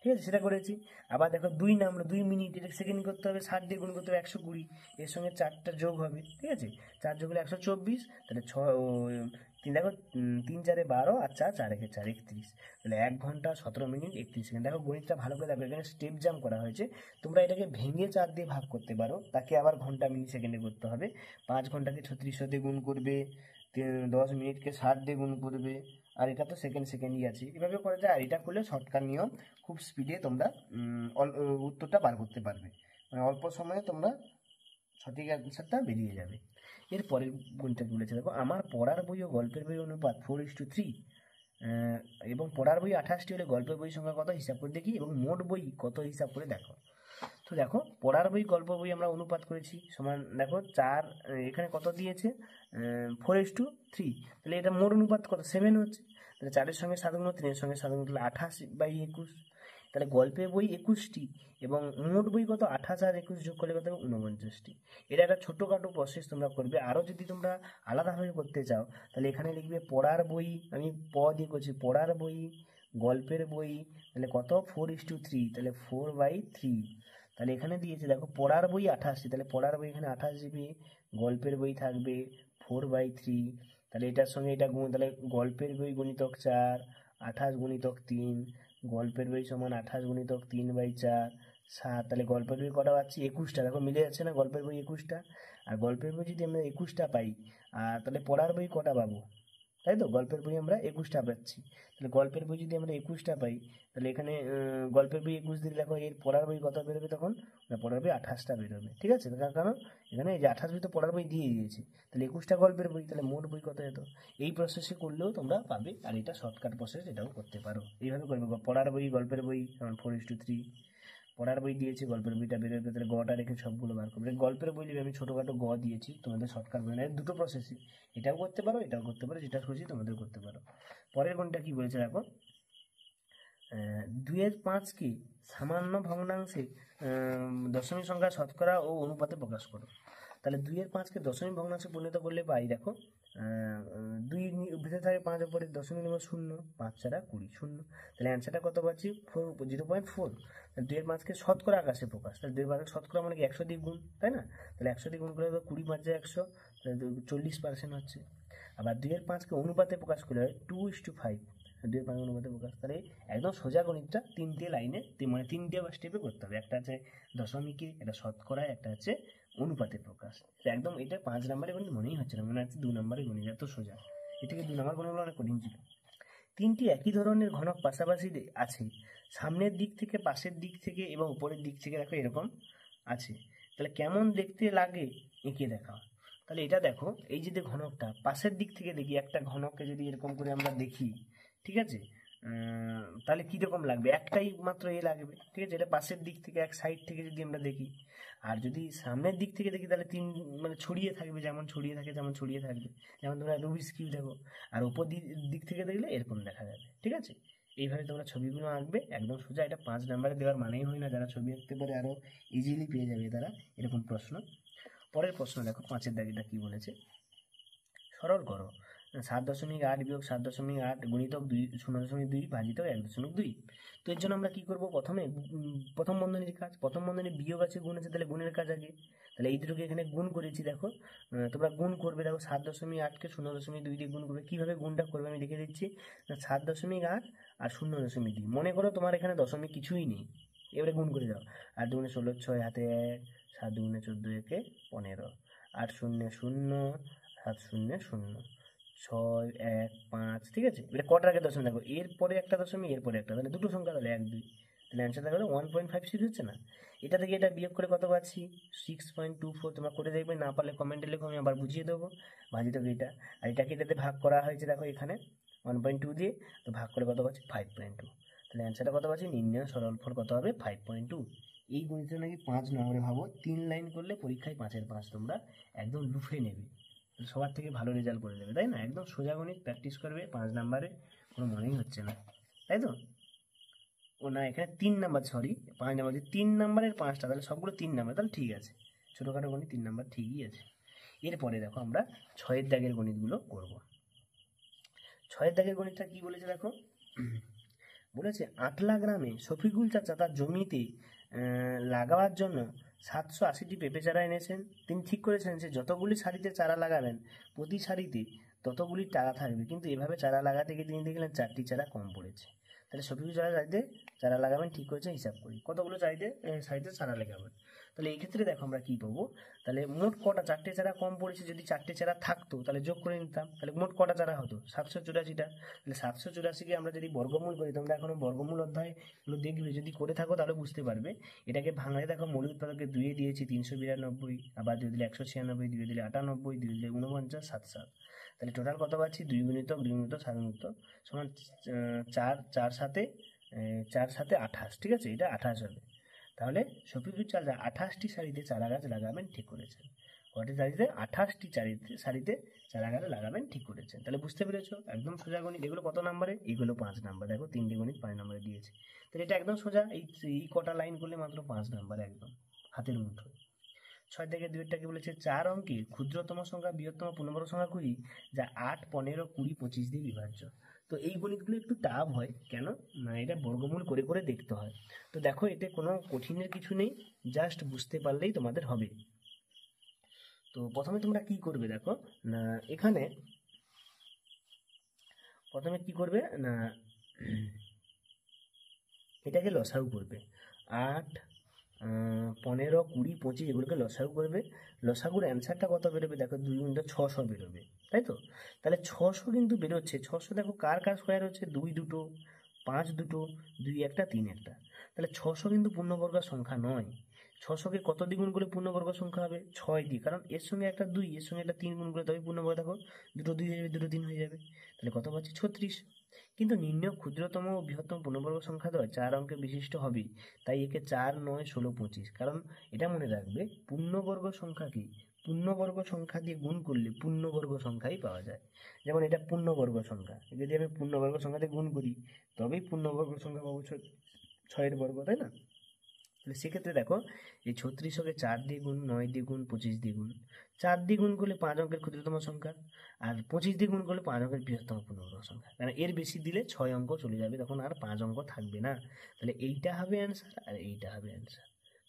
A: ঠিক আছে? সেটা করেছি। আবার দেখো 2 নামলো, 2 মিনিট, এটা সেকেন্ড করতে হবে, 60 দিয়ে গুণ করতে হবে 120, এর সঙ্গে 4টা যোগ হবে, ঠিক আছে? 4 যোগ হলে 124, তাহলে 3 দেখো 3 4 12 আর 4 4 একে 4 31, তাহলে 1 ঘন্টা 17 মিনিট 31 সেকেন্ড। দেখো গণিতটা ভালো করে দেখো, এখানে স্টেপ জাম্প করা হয়েছে, তোমরা এটাকে ভেঙে 4 দিয়ে ভাগ করতে পারো, তাকে আবার ঘন্টা মিনিট সেকেন্ডে করতে হবে। 5 ঘন্টাকে 3600 দিয়ে গুণ করবে, 10 মিনিটকে 60 দিয়ে গুণ করবে, আর এটা তো সেকেন্ডই আছে, এভাবে করা যায়। আর এটা করলে শর্টকাট নিয়ম, খুব স্পিডে তোমরা উত্তরটা বার করতে পারবে, মানে অল্প সময়ে তোমরা সঠিক অ্যান্সারটা বেরিয়ে যাবে। এর পরের গুণটা বলেছে দেখো, আমার পড়ার বই ও গল্পের বই অনুপাত 4:3, এবং পড়ার বই 28টি হলে গল্পের বই সংখ্যা কত হিসাব করে দেখি, এবং মোট বই কত হিসাব করে দেখো। তো দেখো পড়ার বই গল্প বই আমরা অনুপাত করেছি সমান, দেখো 4, এখানে কত দিয়েছে 4:3, তাহলে এটা মোট অনুপাত কত 7 হচ্ছে, তাহলে 4-এর সঙ্গে 7 গুণ, 3-এর সঙ্গে 7 গুণ, তাহলে 28/21, তাহলে গল্পের বই 21টি এবং মোট বই কত 28 আর 21 যোগ করলে কত 49টি। এটা একটা ছোটোখাটো প্রসেস তোমরা করবে। আরও যদি তোমরা আলাদাভাবে করতে চাও তাহলে এখানে লিখবে পড়ার বই, আমি দিয়ে করছি, পড়ার বই গল্পের বই, তাহলে কত 4:3, তাহলে 4/3, তাহলে এখানে দিয়েছে দেখো পড়ার বই 28টি, তাহলে পড়ার বই এখানে 28 দিবে, গল্পের বই থাকবে 4/3, তাহলে এটার সঙ্গে এটা গুণ, তাহলে গল্পের বই গুণিতক 4, 28 গুণিতক 3, গল্পের বই সমান 28 গুণিতক 3/4, 7, তাহলে গল্পের বই কটা পাচ্ছি 21টা, দেখো মিলে যাচ্ছে না, গল্পের বই 21টা, আর গল্পের বই যদি আমরা 21টা পাই, আর তাহলে পড়ার বই কটা পাবো, তাই তো? গল্পের বই আমরা 21টা পাচ্ছি। তাহলে গল্পের বই যদি আমরা 21টা পাই, তাহলে এখানে গল্পের বই 21 দিলে দেখো এর পড়ার বই কত বেরোবে তখন? না, পড়ার বই 28টা বেরোবে, ঠিক আছে? তার কারণ এখানে এই যে 28 বই তো পড়ার বই দিয়ে দিয়েছে, তাহলে 21টা গল্পের বই, তাহলে মোট বই কত যেত? এই প্রসেসে করলেও তোমরা পাবে, আর এটা শর্টকাট প্রসেস, এটাও করতে পারো। এইভাবে করবে, পড়ার বই গল্পের বই 4:3, পড়ার বই দিয়েছে গল্পের বইটা বেরোবে, তাহলে গটা রেখে সবগুলো বার করবে। গল্পের বই নিয়ে আমি ছোটোখাটো গ দিয়েছি, তোমাদের শর্টকাট বই, দুটো প্রসেসই, এটাও করতে পারো এটাও করতে পারো, যেটা খুশি তোমাদের করতে পারো। পরের কোনটা কি বলেছে দেখো, 2/5কে সামান্য ভগ্নাংশে দশমিক সংখ্যা শতকরা ও অনুপাতে প্রকাশ করো। তাহলে 2/5কে দশমিক ভগ্নাংশে পরিণত করলে পাই দেখো, 2 ভেতরে থাকে 5, উপরে দশমিক নেব 0, 5 4 20, 0। তাহলে অ্যান্সারটা কত পাচ্ছি? 0.4। তাহলে 2/5কে শতকরা আকাশে প্রকাশ, তাহলে 2/5 শতকরা মানে কি 100 দিয়ে গুণ, তাই না? তাহলে 100 দিয়ে গুণ করে 20 5 যায় 100, তাহলে 40% হচ্ছে। আবার 2/5কে অনুপাতে প্রকাশ করলে হয় 2:5, 2/5 অনুপাতে প্রকাশ। তাহলে একদম সোজা গণিতটা 3টে লাইনে, মানে 3টে স্টেপে করতে হবে। একটা আছে দশমিকে, একটা শতকরায়, একটা আছে অনুপাতে প্রকাশ। তো একদম এটা 5 নম্বরে গণিত মনেই হচ্ছে না, মনে হচ্ছে 2 নম্বরে গণিত, এত সোজা। এটাকে 2 নম্বর গণিত অনেক কঠিন ছিল। 3টি একই ধরনের ঘনক পাশাপাশি আছে, সামনের দিক থেকে, পাশের দিক থেকে এবং উপরের দিক থেকে দেখো এরকম আছে। তাহলে কেমন দেখতে লাগে এঁকে দেখাও। তাহলে এটা দেখো, এই যে ঘনকটা পাশের দিক থেকে দেখি, একটা ঘনককে যদি এরকম করে আমরা দেখি, ঠিক আছে, তাহলে কীরকম লাগবে? একটাই মাত্র এ লাগবে, ঠিক আছে? এটা পাশের দিক থেকে, এক সাইড থেকে যদি আমরা দেখি। আর যদি সামনের দিক থেকে দেখি তাহলে মানে ছড়িয়ে থাকবে, যেমন ছড়িয়ে থাকে তেমন ছড়িয়ে থাকবে, যেমন তোমরা রুবিক্স কিউব দেখো। আর উপর দিক থেকে দেখলে এরকম দেখা যাবে, ঠিক আছে? এইভাবে তোমরা ছবিগুলো আঁকবে, একদম সোজা। এটা 5 নম্বরে দেওয়ার মানেই হয় না, যারা ছবি আঁকতে পারে আরও ইজিলি পেয়ে যাবে তারা এরকম প্রশ্ন। পরের প্রশ্ন দেখো, 5-এর দাগেটা কি বলেছে, সরল করো। 7.8 বিয়োগ 7.8 গুণিতক 0.2 ভাজিত 1.2। তো এর জন্য আমরা কি করব? প্রথমে প্রথম বন্ধনীর কাজ, প্রথম বন্ধনী বিয়োগ আছে, গুণ আছে, তাহলে গুণের কাজ আগে। তাহলে এই দুটোকে এখানে গুণ করেছি দেখো, তোমরা গুণ করবে দেখো, 7.8কে 0.2 দিয়ে গুণ করবে। কীভাবে গুণটা করবে আমি লিখে দিচ্ছি, 7.8 আর 0.2। মনে করো তোমার এখানে দশমিক কিছুই নেই, এবারে গুণ করে দাও। 8 2 16, 6 হাতে 1, 7 2 14, 1 15, 8 0 0, 7 0 0, 6 1 5, ঠিক আছে? এবারে কটার আগে দশমিক দেখো, এরপরে একটা দশমিক, এরপরে একটা, তাহলে দুটো সংখ্যা, তাহলে 1 2। তাহলে অ্যান্সার দেখা গেলো 1.56 হচ্ছে না? এটা থেকে এটা বিয়োগ করে কত পাচ্ছি? 6.24। তোমরা করে দেখবে, না পারলে কমেন্টে লেখো, আমি আবার বুঝিয়ে দেবো। ভাজিত এটা, আর এটাকে এটাতে ভাগ করা হয়েছে দেখো এখানে 1.2 দিয়ে, তো ভাগ করে কত পাচ্ছি? 5.2। তাহলে অ্যান্সারটা কত পাচ্ছি? নির্ণয় সরলফল কত হবে? 5.2। এই গণিতটা নাকি 5 নম্বরে, ভাবো 3 লাইন করলে পরীক্ষায় 5-এর 5 তোমরা একদম লুফে নেবে, সবার থেকে ভালো রেজাল্ট করে দেবে, তাই না? একদম সোজা গণিত প্র্যাকটিস করবে 5 নম্বরে, কোনো মনেই হচ্ছে না, তাই তো? ও না, এখানে 3 নাম্বার, সরি 5 নাম্বার, 3 নাম্বারের 5টা, তাহলে সবগুলো 3 নাম্বার, তাহলে ঠিক আছে, ছোটোখাটো গণিত 3 নাম্বার ঠিকই আছে। এরপরে দেখো আমরা 6-এর দাগের গণিতগুলো করব। 6-এর দাগের গণিতটা কি বলেছে দেখো, বলেছে আটলা গ্রামে শফিকুল চাচা তার জমিতে লাগাবার জন্য 780টি পেঁপে চারা এনেছেন। তিনি ঠিক করেছেন যে যতগুলি সারিতে চারা লাগাবেন প্রতি সারিতে ততগুলি চারা থাকবে, কিন্তু এভাবে চারা লাগাতে গিয়ে তিনি দেখলেন 4টি চারা কম পড়েছে। তাহলে শফিকুল সারিতে চারা লাগাবেন ঠিক করেছে, হিসাব করি কতগুলো সারিতে চারা লাগাবেন। তাহলে এই ক্ষেত্রে দেখো আমরা কি পাবো, তাহলে মোট কটা 4টে চারা কম পড়েছে, যদি 4টে চারা থাকতো তাহলে যোগ করে নিতাম, তাহলে মোট কটা চারা হতো? 784টা। তাহলে 784কে আমরা যদি বর্গমূল করি, তোমরা এখনো বর্গমূল অধ্যায়গুলো দেখবে, যদি করে থাকো তাহলে বুঝতে পারবে। এটাকে ভাঙলে দেখো, মৌলিক উৎপাদকে 2 দিয়েছি 392, আবার 2 দিলে 196, 2 দিলে 98, 2 দিলে 49, 7 7। তাহলে টোটাল কত পাচ্ছি? 2 গুণিতক 2 গুণিতক 7 গুণিতক সমান 4, 4 সাথে 4 সাথে 28, ঠিক আছে? এটা 28 হবে। তাহলে শফিকুল চাচা 28টি সারিতে চারা গাছ লাগাবেন ঠিক করেছেন। কটি সারিতে? 28টি সারিতে চারা গাছ লাগাবেন ঠিক করেছেন। তাহলে বুঝতে পেরেছো, একদম সোজা গণিত। এগুলো কত নম্বরে? এগুলো 5 নাম্বার। দেখো 3টে গণিত 5 নম্বরে দিয়েছে, তাহলে এটা একদম সোজা। এই কটা লাইন করলে মাত্র 5 নাম্বার, একদম হাতের মুঠোয়। 6 থেকে 2টা কি বলেছে, 4 অঙ্কের ক্ষুদ্রতম সংখ্যা বৃহত্তম পূর্ণবর্গ সংখ্যা খুঁজি, যা 8 15 20 25 দিয়ে বিভাজ্য। তো এই গণিতগুলো একটু টাফ হয়, কেন না এটা বর্গমূল করে করে দেখতে হয়। তো দেখো, এতে কোনো কঠিনের কিছু নেই, জাস্ট বুঝতে পারলেই তোমাদের হবে। তো প্রথমে তোমরা কি করবে দেখো, না এখানে প্রথমে কি করবে না, এটাকে লসাগু করবে। 8 15 20 25 এগুলোকে লসাগু করবে। লসাগুর অ্যান্সারটা কত বেরোবে দেখো, 2 × 600 বেরোবে। তাই তো? তাহলে 600 কিন্তু বেরোচ্ছে। 600 দেখো কার কার স্কোয়ার হচ্ছে, 2 দুটো, 5 দুটো, 2 একটা, 3 একটা। তাহলে 600 কিন্তু পূর্ণবর্গ সংখ্যা নয়। 600কে কত দিয়ে গুণ করলে পূর্ণবর্গ সংখ্যা হবে? 6 দিয়ে, কারণ এর সঙ্গে একটা 2, এর সঙ্গে একটা 3 গুণ করে তবে পূর্ণবর্গ। দেখো দুটো 2 হয়ে যাবে, দুটো 3 হয়ে যাবে। তাহলে কত পাচ্ছি? 36। কিন্তু নির্ণয় ক্ষুদ্রতম ও বৃহত্তম পূর্ণবর্গ সংখ্যা দ্বয় 4 অঙ্কের বিশিষ্ট হবে, তাই একে 4, 9, 16, 25। কারণ এটা মনে রাখবে, পূর্ণবর্গ সংখ্যা কি? পূর্ণবর্গ সংখ্যা দিয়ে গুণ করলে পূর্ণবর্গ সংখ্যাই পাওয়া যায়। যেমন এটা পূর্ণবর্গ সংখ্যা, যদি আমি পূর্ণবর্গ সংখ্যাতে গুণ করি তবেই পূর্ণবর্গ সংখ্যা পাবো, 6 বর্গ, তাই না? তাহলে সেক্ষেত্রে দেখো, এই 36কে 4 দিয়ে গুণ, 9 দিয়ে গুণ, 25 দিয়ে গুণ। 4 দিয়ে গুণ করলে 5 অঙ্কের ক্ষুদ্রতম সংখ্যা, আর 25 দিয়ে গুণ করলে 5 অঙ্কের বৃহত্তম পূর্ণবর্গ সংখ্যা। কারণ এর বেশি দিলে 6 অঙ্ক চলে যাবে, তখন আর 5 অঙ্ক থাকবে না। তাহলে এইটা হবে অ্যান্সার, আর এইটা হবে অ্যান্সার।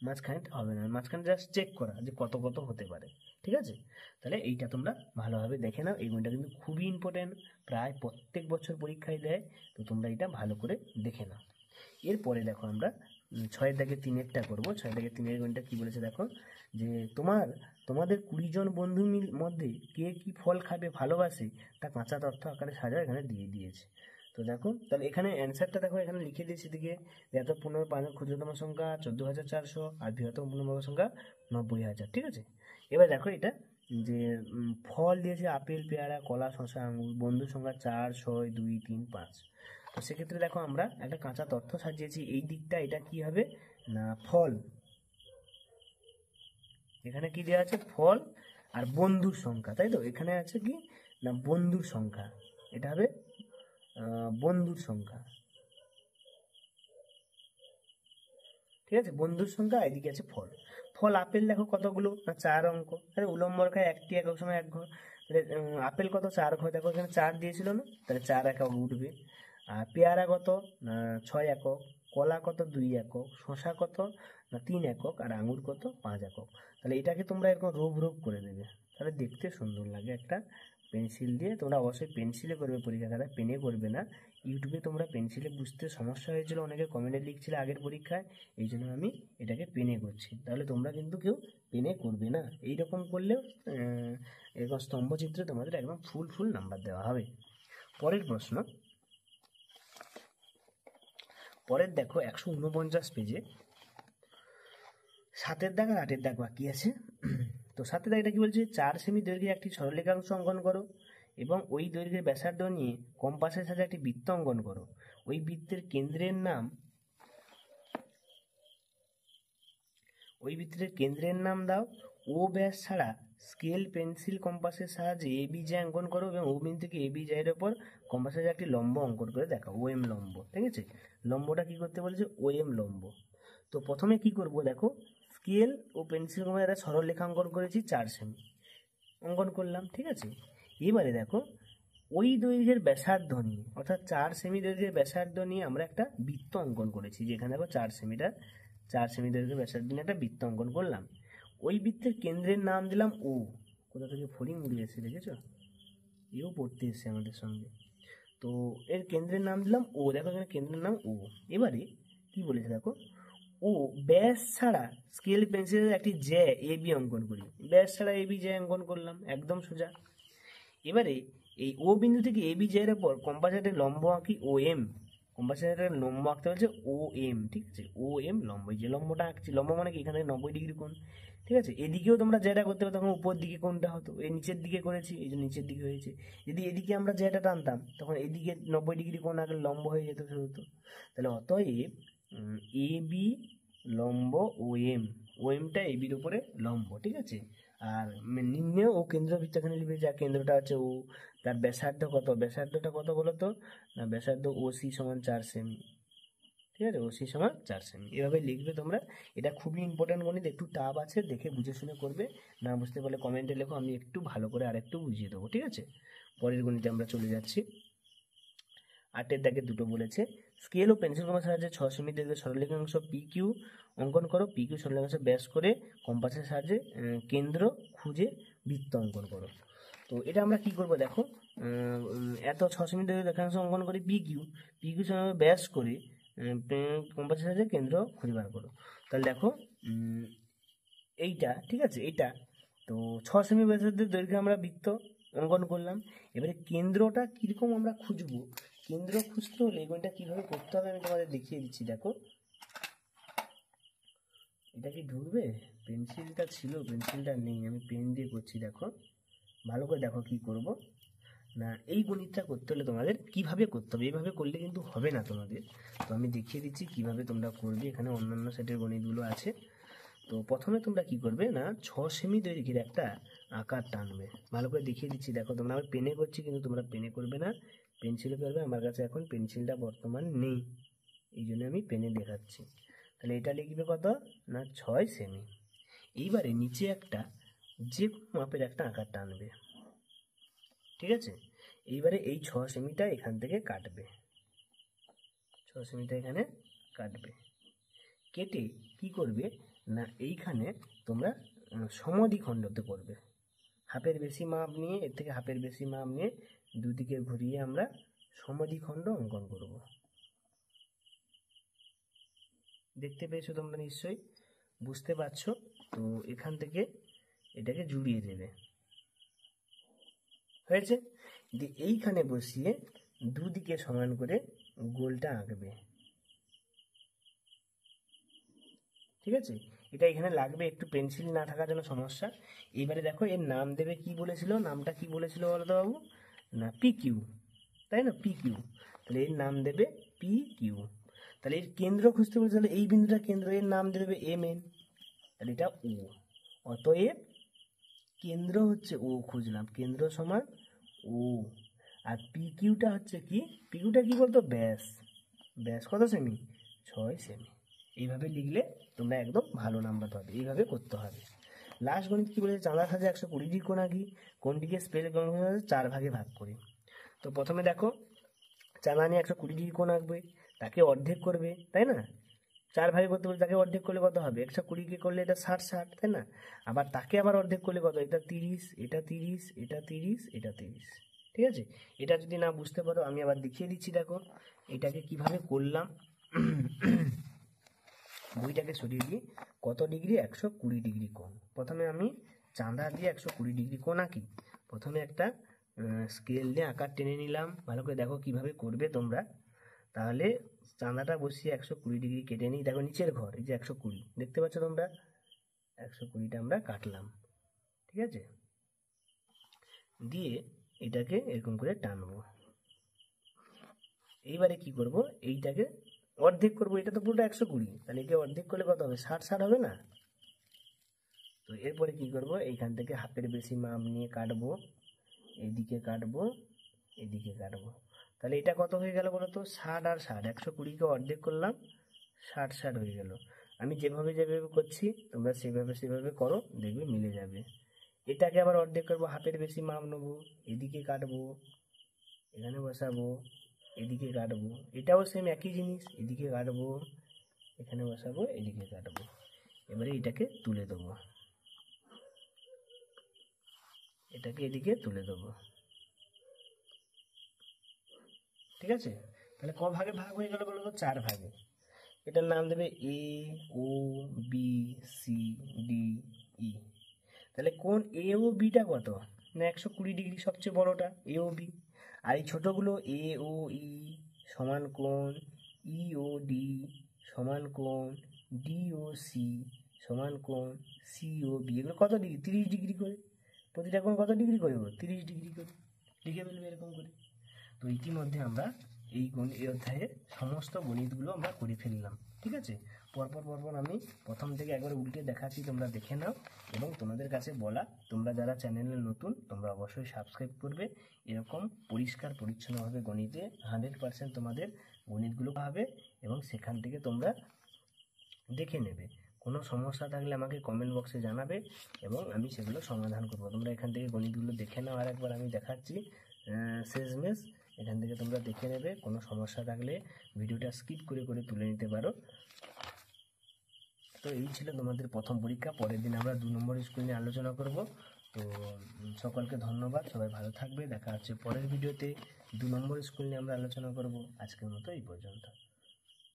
A: মাঝখানেটা হবে না, মাঝখানে জাস্ট চেক করা যে কত কত হতে পারে। ঠিক আছে? তাহলে এইটা তোমরা ভালোভাবে দেখে নাও। এই গুণটা কিন্তু খুবই ইম্পর্টেন্ট, প্রায় প্রত্যেক বছর পরীক্ষায় দেয়, তো তোমরা এটা ভালো করে দেখে নাও। এরপরে দেখো আমরা 6 দাগে 3-এরটা করবো। 6 দাগে 3-এর গুণটা কি বলেছে দেখো, যে তোমাদের 20 জন বন্ধু মধ্যে কে কি ফল খাবে ভালোবাসে তা কাঁচা তথ্য আকারে সাজাও, এখানে দিয়ে দিয়েছে। তো দেখো, তাহলে এখানে অ্যান্সারটা দেখো, এখানে লিখে দিয়েছি দিকে, এত 15 ক্ষুদ্রতম সংখ্যা 14,400, আর বৃহত্তম পূর্ণবর্গ সংখ্যা 90,000। ঠিক আছে? এবার দেখো এটা, যে ফল দিয়েছে আপেল, পেয়ারা, কলা, শসা, আঙুর। বন্ধুর সংখ্যা 4, 6, 2, 3, 5। তো সেক্ষেত্রে দেখো আমরা একটা কাঁচা তথ্য সাজিয়েছি এই দিকটা, এটা কি হবে না ফল, এখানে কি দেওয়া আছে? ফল আর বন্ধুর সংখ্যা, তাই তো? এখানে আছে কি না বন্ধুর সংখ্যা, এটা হবে বন্ধুর সংখ্যা। ঠিক আছে? বন্ধুর সংখ্যা, এদিকে আছে ফল। ফল আপেল দেখো কতগুলো না 4 অঙ্ক, তাহলে উলম্ব রেখায় একটি একক সময় এক ঘর। তাহলে আপেল কত? 4 ঘর, দেখো এখানে 4 দিয়েছিল না, তাহলে 4 একক উঠবে। আর পেয়ারা কত না 6 একক, কলা কত 2 একক, শশা কত না 3 একক, আর আঙুর কত 5 একক। তাহলে এটাকে তোমরা এরকম রোভ রোভ করে দেবে, তাহলে দেখতে সুন্দর লাগে। একটা পেন্সিল দিয়ে, তোমরা অবশ্যই পেন্সিলে করবে পরীক্ষা খাতা, পেনে করবে না। ইউটিউবে তোমরা পেন্সিলে বুঝতে সমস্যা হয়েছিল, অনেকে কমেন্টে লিখছিলে আগের পরীক্ষায়, এই জন্য আমি এটাকে পেনে করছি। তাহলে তোমরা কিন্তু কেউ পেনে করবে না, এইরকম করলেও এরকম স্তম্ভচিত্রে তোমাদের একদম ফুল ফুল নাম্বার দেওয়া হবে। পরের প্রশ্ন, পরের দেখো 149 পেজে 7-এর দাগ আর 8-এর দাগ বাকি আছে। তো 7-এর দাগটা কি বলছে? 4 সেমি দৈর্ঘ্যে একটি সরলরেখাংশ অঙ্কন করো এবং ওই দৈর্ঘ্যের ব্যাসার্ধ নিয়ে কম্পাসের সাথে একটি বৃত্ত অঙ্কন করো। ওই বৃত্তের কেন্দ্রের নাম দাও। ও ব্যাস ছাড়া স্কেল, পেন্সিল, কম্পাসের সাহায্যে এ বি জে অঙ্কন করো এবং ও বিন্দু থেকে এ বি জের ওপর কম্পাসের একটি লম্ব অঙ্কন করে দেখাও, ও এম লম্ব। ঠিক আছে? লম্বটা কি করতে বলেছে? ও এম লম্ব। তো প্রথমে কি করব দেখো, স্কেল ও পেন্সিল কম্পাসে একটা সরল রেখা অঙ্কন করেছি 4 সেমি, অঙ্কন করলাম। ঠিক আছে? এবারে দেখো, ওই দৈর্ঘ্যের ব্যাসার্ধ নিয়ে, অর্থাৎ 4 সেমি দৈর্ঘ্যের ব্যাসার্ধ নিয়ে আমরা একটা বৃত্ত অঙ্কন করেছি, যেখানে দেখো 4 সেমি দৈর্ঘ্যের ব্যাসার্ধ নিয়ে একটা বৃত্ত অঙ্কন করলাম। ওই বৃত্তের কেন্দ্রের নাম দিলাম ও। কোথা থেকে ফড়িং উড়ে এসে দেখেছো, এও পড়তে এসছে আমাদের সঙ্গে। তো এর কেন্দ্রের নাম দিলাম ও, দেখো এখানে কেন্দ্রের নাম ও। এবারে কি বলেছে দেখো, ও ব্যাস ছাড়া স্কেল পেন্সিলের একটি জ্যা এ বি অঙ্কন করি। ব্যাস ছাড়া এ বি জ্যা অঙ্কন করলাম, একদম সোজা। এবারে এই ও বিন্দু থেকে এ বি জ্যার ওপর কম্পাসের লম্ব আঁকি ও এম। কম্পাসের লম্ব আঁকতে হচ্ছে ও এম। ঠিক আছে? ও এম লম্ব, এই যে লম্বটা আঁকছি, লম্ব মানে কি এখানে 90 ডিগ্রি কোণ। ঠিক আছে? এদিকেও তোমরা যেটা করতে পারো, তখন উপর দিকে কোণটা হতো, এই নিচের দিকে করেছি, এই যে নিচের দিকে হয়েছে। যদি এদিকে আমরা যেটা টানতাম, তখন এদিকে 90 ডিগ্রি কোণ আঁকলে লম্ব হয়ে যেত সেহেতু। তাহলে অতএব এ বি লম্ব ও এম, ও এমটা এ বির উপরে লম্ব। ঠিক আছে? আর নিম্নে ও কেন্দ্রবৃত্ত এখানে লিখবে, যা কেন্দ্রটা আছে ও, তার ব্যাসার্ধ কত, ব্যাসার্ধটা কত বলো তো না, ব্যাসার্ধ ও সি সমান 4 সেমি। ঠিক আছে? ও সি সমান 4 সেমি, এভাবে লিখবে তোমরা। এটা খুবই ইম্পর্টেন্ট গণিত, একটু টাফ আছে, দেখে বুঝে শুনে করবে। না বুঝতে পারলে কমেন্টে লেখো, আমি একটু ভালো করে আর একটু বুঝিয়ে দেবো। ঠিক আছে? পরের গণিতে আমরা চলে যাচ্ছি। 8-এর দাগে দুটো বলেছে, স্কেল ও পেন্সিল কম্পাসের সাহায্যে 6 সেমি দৈর্ঘ্যের সরলরেখাংশ পি কিউ অঙ্কন করো। পি কিউ সরলরেখাংশ ব্যাস করে কম্পাসের সাহায্যে কেন্দ্র খুঁজে বৃত্ত অঙ্কন করো। তো এটা আমরা কি করব দেখো, এত 6 সেমি দৈর্ঘ্যের রেখাংশ অঙ্কন করি পি কিউ সরলরেখাংশ ব্যাস করে কম্পাসের সাহায্যে কেন্দ্র খুঁজে বার করো। তাহলে দেখো এইটা, ঠিক আছে, এইটা তো 6 সেমি ব্যাসার্ধের দৈর্ঘ্যে আমরা বৃত্ত অঙ্কন করলাম। এবারে কেন্দ্রটা কীরকম আমরা খুঁজবো, কেন্দ্র খুঁজতে হলে এই গণিতটা কীভাবে করতে হবে আমি তোমাদের দেখিয়ে দিচ্ছি। দেখো এটা কি ঢুকবে, পেন্সিলটা ছিল, পেন্সিলটা নেই, আমি পেন দিয়ে করছি। দেখো ভালো করে দেখো কি করব না, এই গণিতটা করতে হলে তোমাদের কিভাবে করতে হবে, এইভাবে করলে কিন্তু হবে না তোমাদের। তো আমি দেখিয়ে দিচ্ছি কিভাবে তোমরা করবে। এখানে অন্যান্য সেটের গণিতগুলো আছে। তো প্রথমে তোমরা কি করবে না, 6 সেমি দৈর্ঘ্যের একটা আকার টানবে। ভালো করে দেখিয়ে দিচ্ছি। দেখো তোমরা, আমি পেনে করছি কিন্তু তোমরা পেনে করবে না, পেন্সিলে করবে। আমার কাছে এখন পেন্সিলটা বর্তমান নেই, এই জন্য আমি পেনে দেখাচ্ছি। তাহলে এটা লিখবে কত না 6 সেমি। এইবারে নিচে একটা যে কোনো মাপের একটা আকার টানবে, ঠিক আছে। এইবারে এই 6 সেমিটা এখান থেকে কাটবে, 6 সেমিটা এখানে কাটবে। কেটে কি করবে না, এইখানে তোমরা সমদ্বিখণ্ডতে করবে। হাফের বেশি মাপ নিয়ে, এর থেকে হাফের বেশি মাপ নিয়ে দুদিকে ঘুরিয়ে আমরা সমদ্বিখণ্ড অঙ্কন করব। দেখতে পেয়েছো তোমরা, নিশ্চয়ই বুঝতে পারছো। তো এখান থেকে এটাকে জুড়িয়ে দেবে, হয়েছে। এইখানে বসিয়ে দুদিকে সমান করে গোলটা আঁকবে, ঠিক আছে। এটা এখানে লাগবে, একটু পেন্সিল না থাকার জন্য সমস্যা। এইবারে দেখো এর নাম দেবে, কি বলেছিল, নামটা কি বলেছিল বলো তো বাবু, না পি কিউ, তাই না, পি কিউ। তাহলে এর নাম দেবে পি কিউ। তাহলে এর কেন্দ্র খুঁজতে বলছে, তাহলে এই বিন্দুটা কেন্দ্র, এর নাম দেবে এম এন, তাহলে এটা ও। অতএব কেন্দ্র হচ্ছে ও, খুঁজলাম কেন্দ্র সমান ও। আর পি কিউটা হচ্ছে কি, পি কিউটা কি বলতো, ব্যাস। ব্যাস কত সেমি, 6 সেমি। এইভাবে লিখলে তোমরা একদম ভালো নাম্বার পাবে, এইভাবে করতে হবে। লাস্ট গণিত কি বলেছে, চাঁদার সাথে 120 কোণ আঁকি, কোণটিকে স্পেস 4 ভাগে ভাগ করি। তো প্রথমে দেখো চাঁদা নিয়ে 120 কোণ আঁকবে, তাকে অর্ধেক করবে, তাই না। 4 ভাগে করতে বলে তাকে অর্ধেক করলে কত হবে, 120কে করলে এটা 60, তাই না। আবার তাকে আবার অর্ধেক করলে কত, এটা 30, এটা 30, এটা 30, এটা 30, ঠিক আছে। এটা যদি না বুঝতে পারো আমি আবার দেখিয়ে দিচ্ছি। দেখো এটাকে কিভাবে করলাম, বইটাকে সরিয়ে দিয়ে কত ডিগ্রি, 120 ডিগ্রি কোণ। প্রথমে আমি চাঁদা দিয়ে 120 ডিগ্রি কোণ আঁকি। প্রথমে একটা স্কেল দিয়ে আকার টেনে নিলাম। ভালো করে দেখো কিভাবে করবে তোমরা। তাহলে চাঁদাটা বসিয়ে 120 ডিগ্রি কেটে নিই। দেখো নিচের ঘর, এই যে 120 দেখতে পাচ্ছ তোমরা, 120টা আমরা কাটলাম, ঠিক আছে। দিয়ে এটাকে এরকম করে টানবো। এইবারে কি করব, এইটাকে অর্ধেক করব, এটা তো পুরোটা 120, তাহলে একে অর্ধেক করলে কত হবে, 60 হবে না। তো এরপরে কি করব, এইখান থেকে হাফের বেশি মাপ নিয়ে কাটবো, এদিকে কাটবো, এদিকে কাটবো। তাহলে এটা কত হয়ে গেল বলো তো, 60 আর 60, 120কে অর্ধেক করলাম, 60 হয়ে গেল। আমি যেভাবে যেভাবে করছি তোমরা সেভাবে করো, দেখবে মিলে যাবে। এটাকে আবার অর্ধেক করবো, হাফের বেশি মাপ নেবো, এদিকে কাটবো, এখানে বসাবো, এদিকে কাটবো। এটাও সেম একই জিনিস, এদিকে কাটবো, এখানে বসাবো, এদিকে কাটবো। এবারে এটাকে তুলে দেবো, এটাকে এদিকে তুলে দেবো, ঠিক আছে। তাহলে ক ভাগে ভাগ হয়ে গেল বলো তো, 4 ভাগে। এটার নাম দেবে এ, ও, বি, সি, ডি, ই। তাহলে কোন এ ও বিটা কত না 120 ডিগ্রি, সবচেয়ে বড়টা এ ও বি। আর এই ছোটোগুলো এ ও ই সমান কোণ, ই ও ডি সমান কোণ, ডি ও সি সমান কোণ, সি ও বি এগুলো কত ডিগ্রি, 30 ডিগ্রি করে। প্রতিটা কোণ কত ডিগ্রি করে, 30 ডিগ্রি করে লিখে ফেলবে এরকম করে। তো ইতিমধ্যে আমরা এই অধ্যায়ে সমস্ত গণিতগুলো আমরা করে ফেললাম, ঠিক আছে। পরপর আমি প্রথম থেকে একবার উল্টে দেখাচ্ছি, তোমরা দেখে নাও। এবং তোমাদের কাছে বলা, তোমরা যারা চ্যানেলে নতুন তোমরা অবশ্যই সাবস্ক্রাইব করবে। এরকম পরিষ্কার পরিচ্ছন্নভাবে গণিতে 100% তোমাদের গণিতগুলো পাবে এবং সেখান থেকে তোমরা দেখে নেবে। কোনো সমস্যা থাকলে আমাকে কমেন্ট বক্সে জানাবে এবং আমি সেগুলো সমাধান করবো। তোমরা এখান থেকে গণিতগুলো দেখে নাও, আর একবার আমি দেখাচ্ছি শেষমেশ। এখান থেকে তোমরা দেখে নেবে, কোনো সমস্যা থাকলে ভিডিওটা স্কিপ করে করে তুলে নিতে পারো। তো এই ছিল তোমাদের প্রথম পরীক্ষা। পরের দিন আমরা 2 নম্বর স্কুল নিয়ে আলোচনা করব। তো সকলকে ধন্যবাদ, সবাই ভালো থাকবে। দেখা হচ্ছে পরের ভিডিওতে। 2 নম্বর স্কুল নিয়ে আমরা আলোচনা করব। আজকের মতো এই পর্যন্ত।